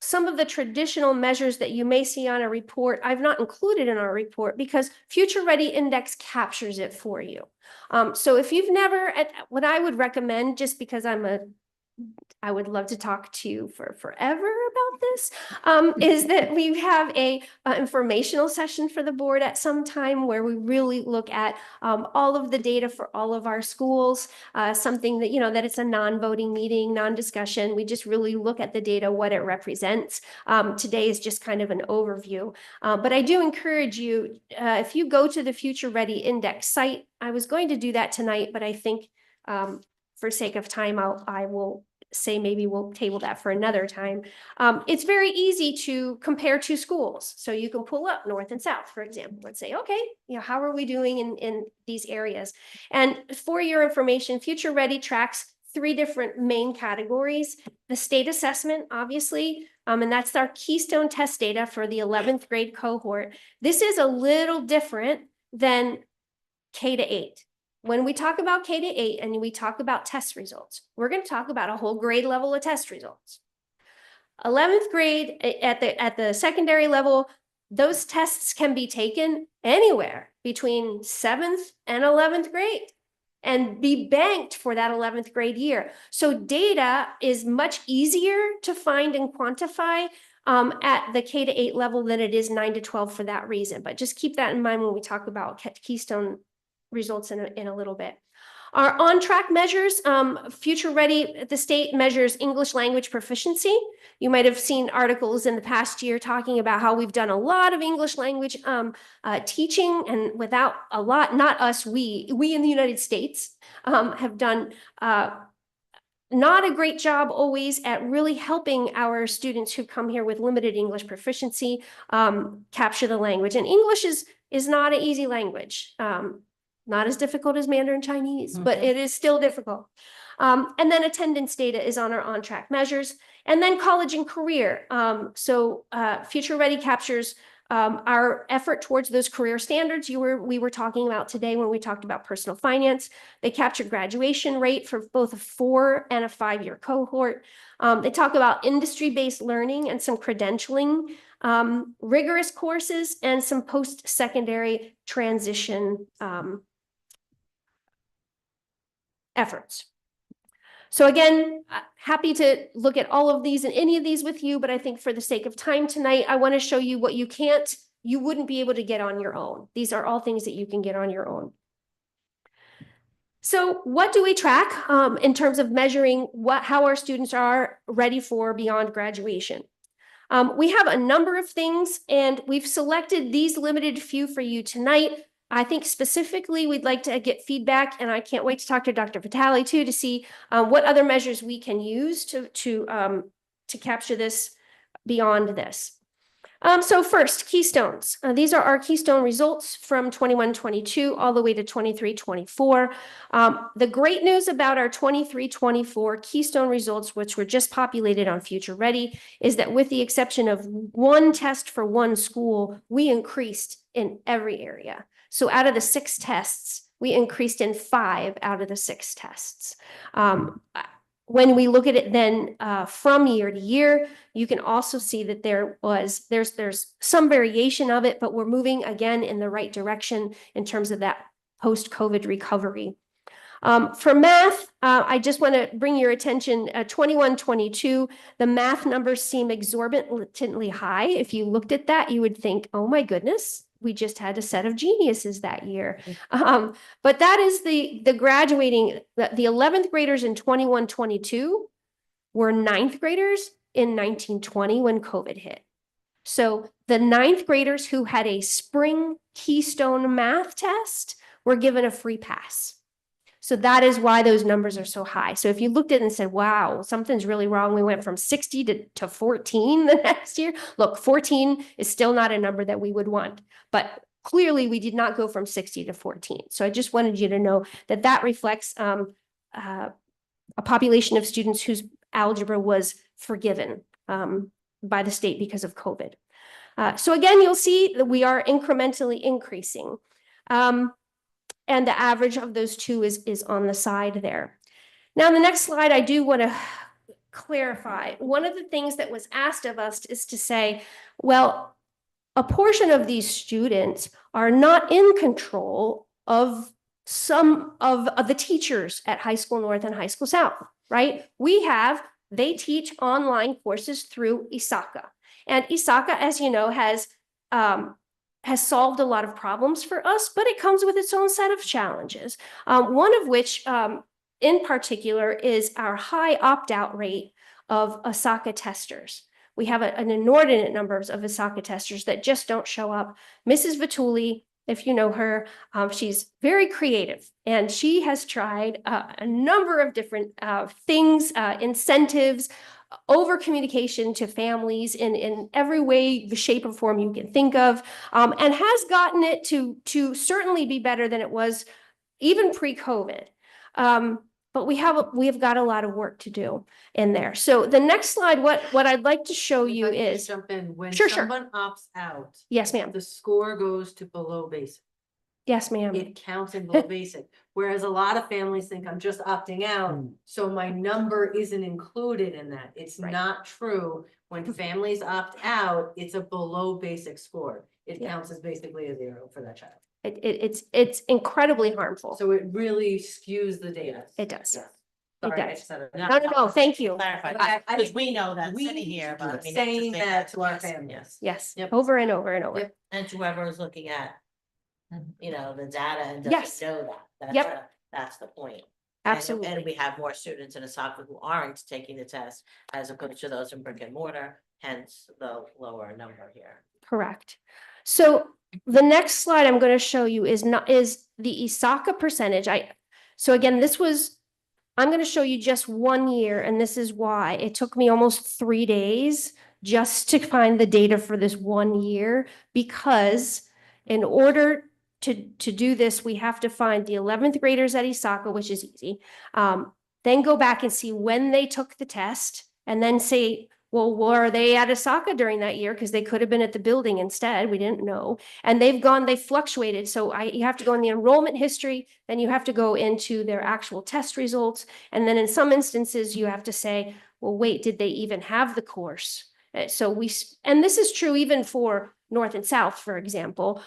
some of the traditional measures that you may see on a report, I've not included in our report because Future Ready Index captures it for you. So if you've never, what I would recommend, just because I would love to talk to you for forever about this, is that we have a informational session for the board at some time where we really look at all of the data for all of our schools, something that, that it's a non-voting meeting, non-discussion. We just really look at the data, what it represents. Today is just kind of an overview. But I do encourage you, if you go to the Future Ready Index site, I was going to do that tonight, but I think for sake of time, I will say maybe we'll table that for another time. It's very easy to compare two schools. So you can pull up North and South, for example, and say, okay, how are we doing in these areas? And for your information, Future Ready tracks 3 different main categories. The state assessment, obviously, and that's our Keystone test data for the 11th grade cohort. This is a little different than K-8. When we talk about K-8 and we talk about test results, we're going to talk about a whole grade level of test results. 11th grade at the secondary level, those tests can be taken anywhere between 7th and 11th grade and be banked for that 11th grade year. So data is much easier to find and quantify at the K-8 level than it is 9 to 12 for that reason. But just keep that in mind when we talk about Keystone results in a little bit. Our on-track measures, Future Ready, the state measures English language proficiency. You might have seen articles in the past year talking about how we've done a lot of English language teaching, and without a lot, not us, we in the United States have done not a great job always at really helping our students who come here with limited English proficiency capture the language. And English is not an easy language. Not as difficult as Mandarin Chinese, but it is still difficult. And then attendance data is on our on-track measures. And then college and career. Future Ready captures our effort towards those career standards we were talking about today when we talked about personal finance. They capture graduation rate for both a 4 and a 5-year cohort. They talk about industry-based learning and some credentialing, rigorous courses, and some post-secondary transition efforts. So again, happy to look at all of these and any of these with you, but I think for the sake of time tonight, I want to show you what you wouldn't be able to get on your own. These are all things that you can get on your own. So what do we track in terms of measuring how our students are ready for beyond graduation? We have a number of things, and we've selected these limited few for you tonight. I think specifically we'd like to get feedback, and I can't wait to talk to Dr. Vitale too to see what other measures we can use to capture this beyond this. So first, Keystones. These are our Keystone results from 21-22 all the way to 23-24. The great news about our 23-24 Keystone results, which were just populated on Future Ready, is that with the exception of 1 test for 1 school, we increased in every area. So out of the 6 tests, we increased in 5 out of the 6 tests. When we look at it then from year to year, you can also see that there's some variation of it, but we're moving again in the right direction in terms of that post-COVID recovery. For math, I just want to bring your attention, 21-22, the math numbers seem exorbitantly high. If you looked at that, you would think, oh my goodness, we just had a set of geniuses that year. But that is the graduating, the 11th graders in 21-22 were 9th graders in 1920 when COVID hit. So the 9th graders who had a spring Keystone math test were given a free pass. So that is why those numbers are so high. So if you looked at it and said, wow, something's really wrong, we went from 60 to 14 the next year. Look, 14 is still not a number that we would want, but clearly we did not go from 60 to 14. So I just wanted you to know that that reflects a population of students whose algebra was forgiven by the state because of COVID. So again, you'll see that we are incrementally increasing. And the average of those two is on the side there. Now, the next slide, I do want to clarify. One of the things that was asked of us is to say, well, a portion of these students are not in control of some of the teachers at High School North and High School South, right? They teach online courses through ESASD. And ESASD, as you know, has solved a lot of problems for us, but it comes with its own set of challenges. One of which, in particular, is our high opt-out rate of ESASD testers. We have an inordinate number of ESASD testers that just don't show up. Mrs. Vituli, if you know her, she's very creative, and she has tried a number of different things, incentives, over communication to families in every way, the shape or form you can think of, and has gotten it to certainly be better than it was even pre-COVID. But we have got a lot of work to do in there. So the next slide, what I'd like to show you is, Jump in, when Sure. someone opts out, yes, ma'am. the score goes to below basic. Yes, ma'am. It counts in below basic, whereas a lot of families think I'm just opting out, so my number isn't included in that. It's Right. not true. When families opt out, it's a below basic score. It Yeah. counts as basically a 0 for that child. It's incredibly harmful. So it really skews the data. It does. Yes. It Sorry, I does. said it. No, thank you. Clarify, because we know that We sitting here, but I mean. keep it's the saying same- that to our yes, families. yes. Yes, Yep. over and over and over. Yep. And whoever is looking at, you know, the data and Yes. doesn't know that. Yep. That's the point. Absolutely. And we have more students in ESASD who aren't taking the test as opposed to those in brick and mortar, hence the lower number here. Correct. So the next slide I'm going to show you is the ESASD percentage. So again, I'm going to show you just 1 year, and this is why it took me almost 3 days just to find the data for this 1 year, because in order to do this, we have to find the 11th graders at ESASD, which is easy. Then go back and see when they took the test, and then say, well, were they at ESASD during that year? Because they could have been at the building instead. We didn't know. And they fluctuated. So you have to go in the enrollment history, then you have to go into their actual test results. And then in some instances, you have to say, well, wait, did they even have the course? And this is true even for North and South, for example.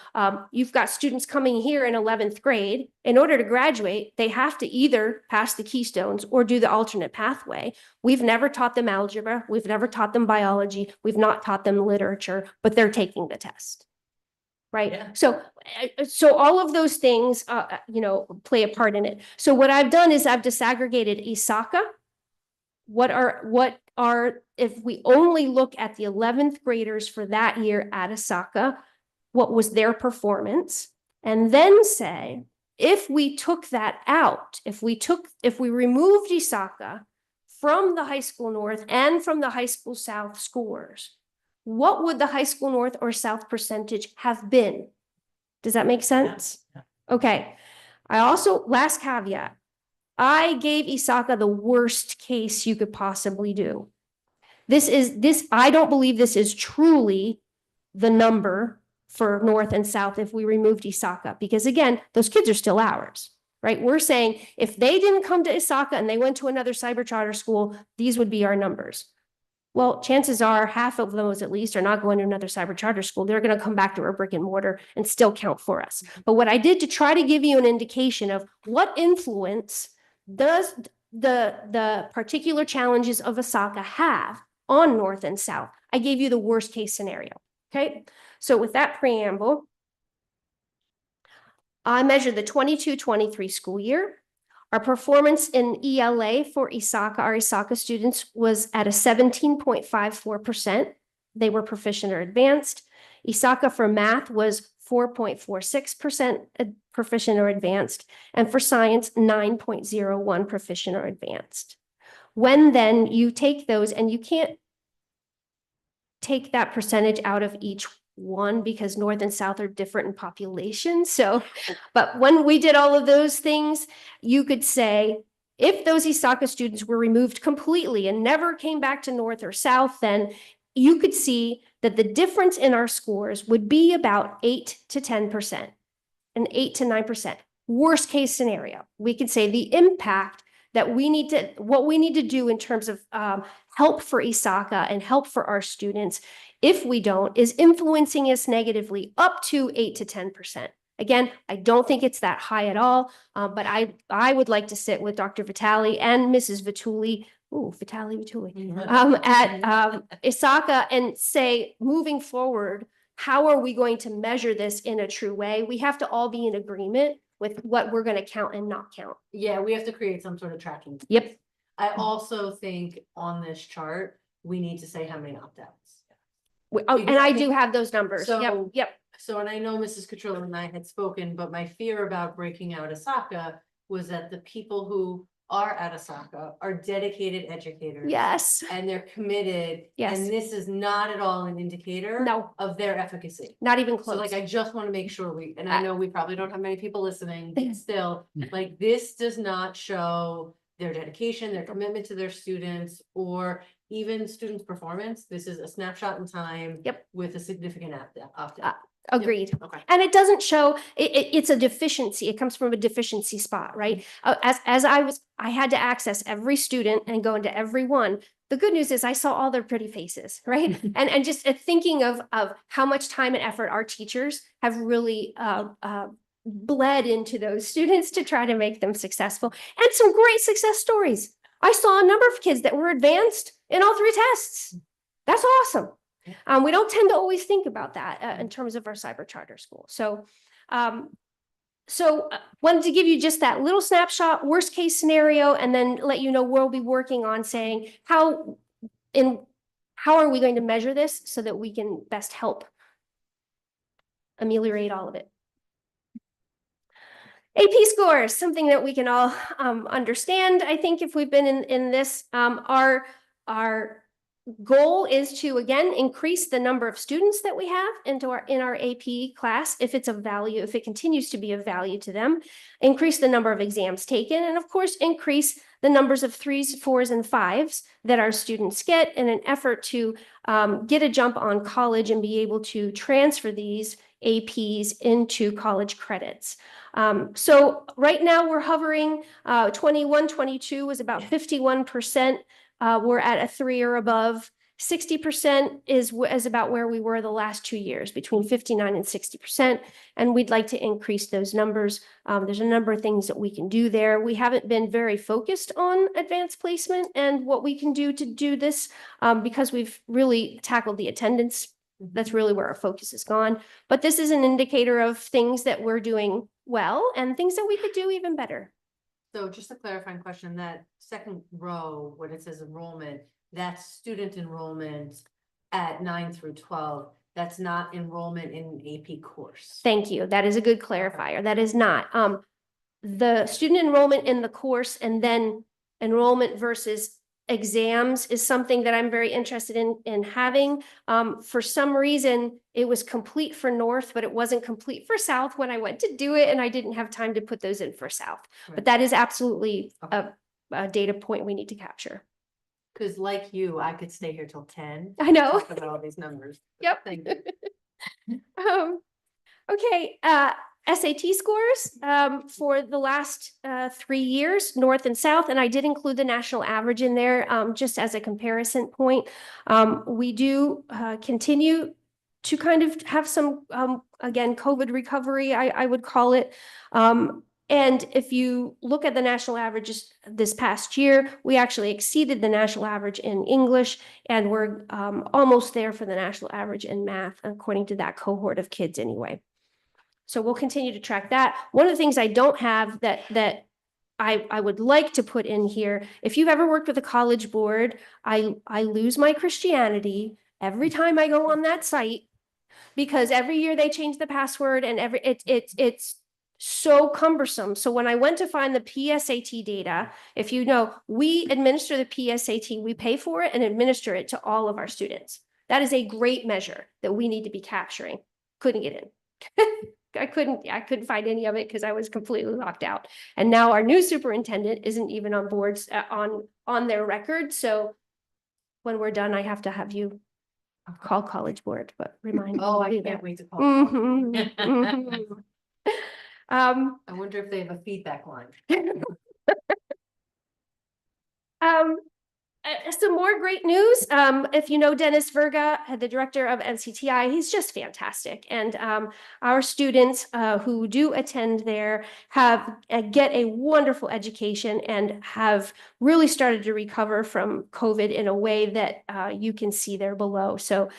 You've got students coming here in 11th grade. In order to graduate, they have to either pass the Keystones or do the alternate pathway. We've never taught them algebra. We've never taught them biology. We've not taught them literature, but they're taking the test. Right. Yeah. So all of those things, play a part in it. So what I've done is I've disaggregated ESASD. What are, if we only look at the 11th graders for that year at ESASD, what was their performance? And then say, if we took that out, if we removed ESASD from the High School North and from the High School South scores, what would the High School North or South percentage have been? Does that make sense? Yeah. Okay. Last caveat, I gave ESASD the worst case you could possibly do. I don't believe this is truly the number for North and South if we removed ESASD, because again, those kids are still ours, right? We're saying if they didn't come to ESASD and they went to another cyber charter school, these would be our numbers. Well, chances are half of those at least are not going to another cyber charter school. They're going to come back to our brick and mortar and still count for us. But what I did to try to give you an indication of what influence does the particular challenges of ESASD have on North and South, I gave you the worst case scenario. Okay. So with that preamble, I measured the 22-23 school year. Our performance in ELA for ESASD, our ESASD students, was at a 17.54%. They were proficient or advanced. ESASD for math was 4.46% proficient or advanced, and for science, 9.01 proficient or advanced. When then you take those, and you can't take that percentage out of each one because North and South are different in population. So, but when we did all of those things, you could say, if those ESACA students were removed completely and never came back to North or South, then you could see that the difference in our scores would be about 8 to 10%, and 8 to 9%. Worst case scenario, we could say the impact that what we need to do in terms of help for ESACA and help for our students, if we don't, is influencing us negatively up to 8 to 10%. Again, I don't think it's that high at all, but I would like to sit with Dr. Vitale and Mrs. Vituli, at ESACA and say, moving forward, how are we going to measure this in a true way? We have to all be in agreement with what we're going to count and not count. Yeah, we have to create some sort of tracking. Yep. I also think on this chart, we need to say how many opt-outs. And I do have those numbers. Yep, So- yep. So, and I know Mrs. Catrillo and I had spoken, but my fear about breaking out ESACA was that the people who are at ESACA are dedicated educators. Yes. And they're committed. Yes. And this is not at all an indicator. No. Of their efficacy. Not even So close. like, I just want to make sure and I know we probably don't have many people listening, but still, like, this does not show their dedication, their commitment to their students, or even students' performance. This is a snapshot in time. Yep. With a significant opt-out. Agreed. Okay. And it doesn't show, it's a deficiency. It comes from a deficiency spot, right? As I had to access every student and go into every one. The good news is I saw all their pretty faces, right? and just thinking of how much time and effort our teachers have really bled into those students to try to make them successful, and some great success stories. I saw a number of kids that were advanced in all 3 tests. That's awesome. We don't tend to always think about that in terms of our cyber charter school. So, wanted to give you just that little snapshot, worst case scenario, and then let you know we'll be working on saying how are we going to measure this so that we can best help ameliorate all of it. AP scores, something that we can all understand. I think if we've been in this, our goal is to, again, increase the number of students that we have in our AP class, if it's of value, if it continues to be of value to them, increase the number of exams taken, and of course, increase the numbers of 3s, 4s, and 5s that our students get in an effort to get a jump on college and be able to transfer these APs into college credits. So right now we're hovering, 21, 22 was about 51%. We're at a 3 or above. 60% is about where we were the last 2 years, between 59 and 60%. And we'd like to increase those numbers. There's a number of things that we can do there. We haven't been very focused on advanced placement and what we can do to do this because we've really tackled the attendance. That's really where our focus has gone. But this is an indicator of things that we're doing well and things that we could do even better. So just a clarifying question, that second row, when it says enrollment, that's student enrollment at 9 through 12. That's not enrollment in an AP course. Thank you. That is a good clarifier. That is not. The student enrollment in the course and then enrollment versus exams is something that I'm very interested in having. For some reason, it was complete for North, but it wasn't complete for South when I went to do it, and I didn't have time to put those in for South. Right. But that is absolutely a data point we need to capture. Because like you, I could stay here till 10. I know. Talk about all these numbers. Yep. Thank you. Okay, SAT scores for the last 3 years, North and South, and I did include the national average in there just as a comparison point. We do continue to kind of have some, again, COVID recovery, I would call it. And if you look at the national averages this past year, we actually exceeded the national average in English, and we're almost there for the national average in math, according to that cohort of kids anyway. So we'll continue to track that. One of the things I don't have that I would like to put in here, if you've ever worked with a college board, I lose my Christianity every time I go on that site because every year they change the password and it's so cumbersome. So when I went to find the PSAT data, if you know, we administer the PSAT, we pay for it and administer it to all of our students. That is a great measure that we need to be capturing. Couldn't get in. I couldn't find any of it because I was completely locked out. And now our new superintendent isn't even on boards on their record. So when we're done, I have to have you call College Board, but remind me. Oh, to I do can't that. wait to call. Mhm, mhm. I wonder if they have a feedback line. Some more great news. If you know Dennis Verga, the director of NCTI, he's just fantastic. And our students who do attend there have get a wonderful education and have really started to recover from COVID in a way that you can see there below. So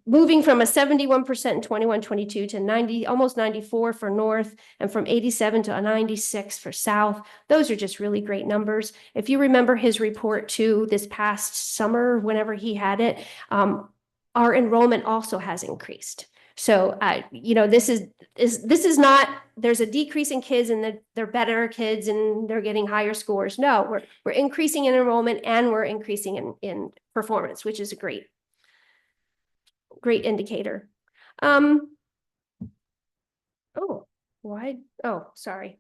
moving from a 71% in 21-22 to 90, almost 94 for North, and from 87 to a 96 for South. Those are just really great numbers. If you remember his report too, this past summer, whenever he had it, our enrollment also has increased. So, you know, this is not, there's a decrease in kids and they're better kids and they're getting higher scores. No, we're increasing in enrollment and we're increasing in performance, which is a great indicator. Oh, sorry.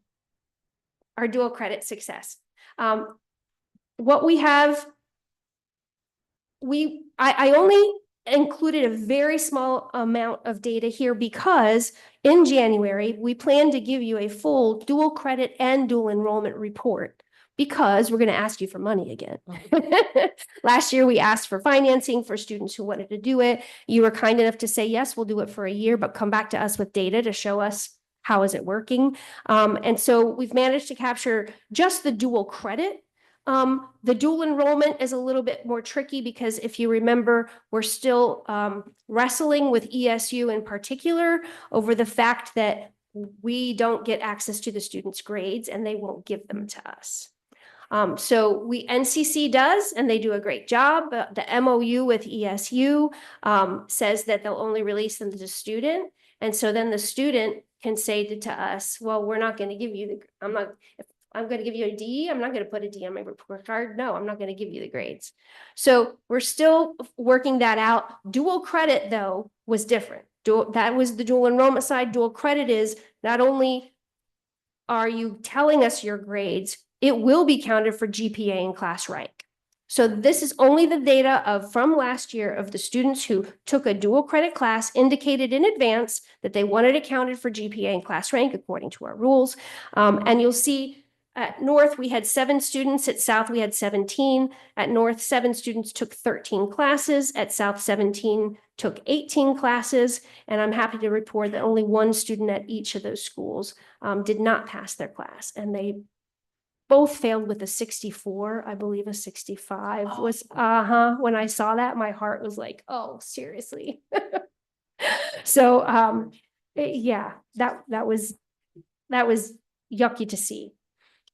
Our dual credit success. What we have, I only included a very small amount of data here because in January, we plan to give you a full dual credit and dual enrollment report because we're going to ask you for money again. Last year, we asked for financing for students who wanted to do it. You were kind enough to say, yes, we'll do it for a year, but come back to us with data to show us how is it working. And so we've managed to capture just the dual credit. The dual enrollment is a little bit more tricky because if you remember, we're still wrestling with ESU in particular over the fact that we don't get access to the students' grades and they won't give them to us. So NCC does, and they do a great job. The MOU with ESU says that they'll only release them to the student. And so then the student can say to us, well, we're not going to give you if I'm going to give you a D, I'm not going to put a D on my report card. No, I'm not going to give you the grades. So we're still working that out. Dual credit, though, was different. That was the dual enrollment side. Dual credit is not only are you telling us your grades, it will be counted for GPA and class rank. So this is only the data from last year of the students who took a dual credit class, indicated in advance that they wanted it counted for GPA and class rank according to our rules. And you'll see at North, we had 7 students. At South, we had 17. At North, 7 students took 13 classes. At South, 17 took 18 classes. And I'm happy to report that only 1 student at each of those schools did not pass their class. And they both failed with a 64, I believe a 65 was, when I saw that, my heart was like, oh, seriously. So, yeah, that was yucky to see.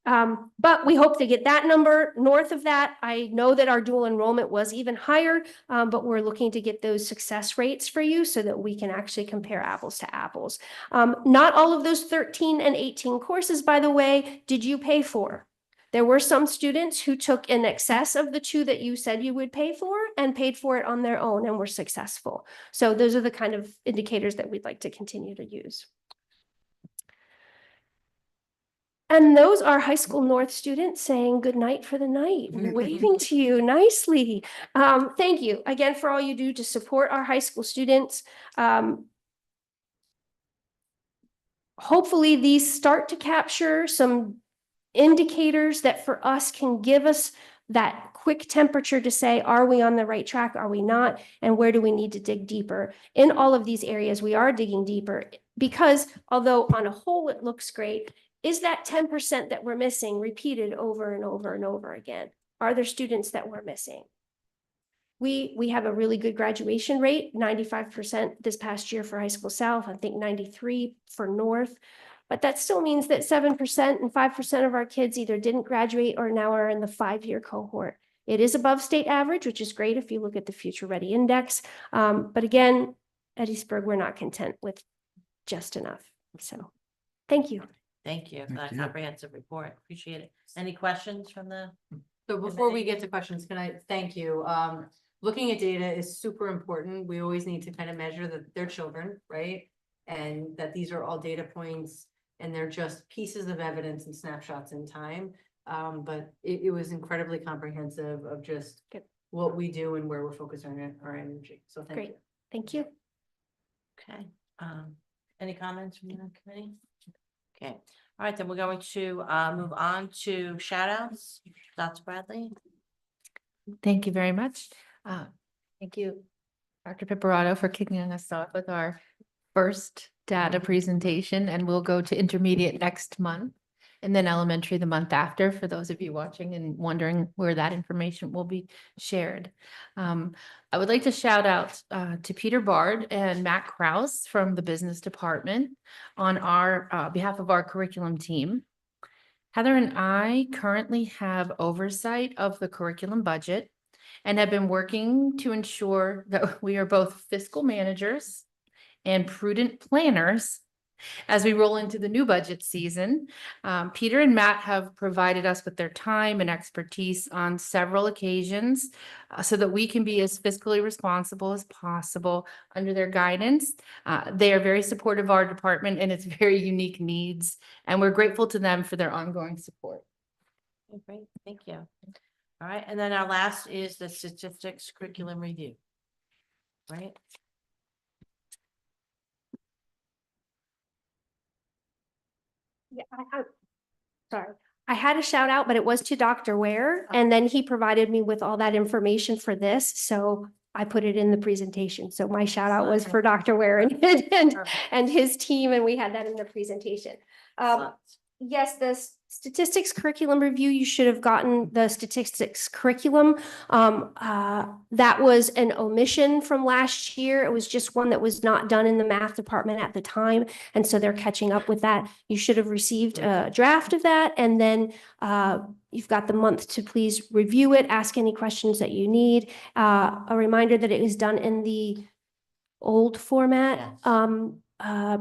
But we hope to get that number north of that. I know that our dual enrollment was even higher, but we're looking to get those success rates for you so that we can actually compare apples to apples. Not all of those 13 and 18 courses, by the way, did you pay for? There were some students who took in excess of the 2 that you said you would pay for and paid for it on their own and were successful. So those are the kind of indicators that we'd like to continue to use. And those are high school North students saying good night for the night, waving to you nicely. Thank you again for all you do to support our high school students. Hopefully these start to capture some indicators that for us can give us that quick temperature to say, are we on the right track? Are we not? And where do we need to dig deeper? In all of these areas, we are digging deeper because although on a whole, it looks great, is that 10% that we're missing repeated over and over and over again? Are there students that we're missing? We have a really good graduation rate, 95% this past year for High School South, I think 93 for North, but that still means that 7% and 5% of our kids either didn't graduate or now are in the 5-year cohort. It is above state average, which is great if you look at the Future Ready Index. But again, Eddie'sburg, we're not content with just enough. So, thank you. Thank you for Thank that you. comprehensive report. Appreciate it. Any questions from the? So before we get to questions, can I thank you? Looking at data is super important. We always need to kind of measure that they're children, right? And that these are all data points and they're just pieces of evidence and snapshots in time. But it was incredibly comprehensive of just Good. what we do and where we're focusing our energy. So thank Great. you. Thank you. Okay, any comments from the committee? Okay, all right, then we're going to move on to shout outs. Dr. Bradley? Thank you very much. Thank you, Dr. Piparato, for kicking us off with our first data presentation, and we'll go to intermediate next month and then elementary the month after, for those of you watching and wondering where that information will be shared. I would like to shout out to Peter Bard and Matt Kraus from the business department on our behalf of our curriculum team. Heather and I currently have oversight of the curriculum budget and have been working to ensure that we are both fiscal managers and prudent planners as we roll into the new budget season. Peter and Matt have provided us with their time and expertise on several occasions so that we can be as fiscally responsible as possible under their guidance. They are very supportive of our department and its very unique needs, and we're grateful to them for their ongoing support. Okay, great, thank you. All right, and then our last is the statistics curriculum review. Right? Yeah, sorry. I had a shout out, but it was to Dr. Ware, and then he provided me with all that information for this, so I put it in the presentation. So my shout out was for Dr. Ware and his team, and we had that in the presentation. Yes, the statistics curriculum review, you should have gotten the statistics curriculum. That was an omission from last year. It was just one that was not done in the math department at the time. And so they're catching up with that. You should have received a draft of that. And then you've got the month to please review it, ask any questions that you need. A reminder that it was done in the old format. Yes.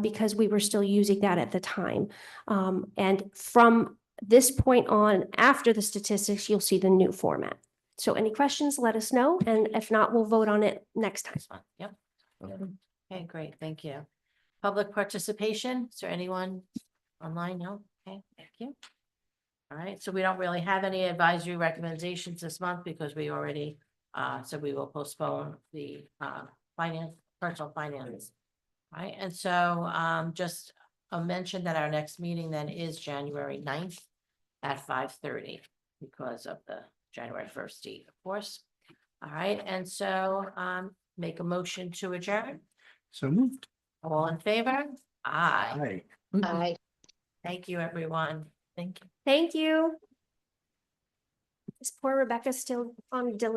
Because we were still using that at the time. And from this point on, after the statistics, you'll see the new format. So any questions, let us know. And if not, we'll vote on it next time. Yep. Okay, great, thank you. Public participation, is there anyone online? No? Okay, thank you. All right, so we don't really have any advisory recommendations this month because we already said we will postpone the personal finance. Right, and so just a mention that our next meeting then is January 9th at 5:30 because of the January 1st date, of course. All right, and so make a motion to adjourn. So moved. All in favor? Aye. Aye. Thank you, everyone. Thank you. Thank you. Is poor Rebecca still on delay?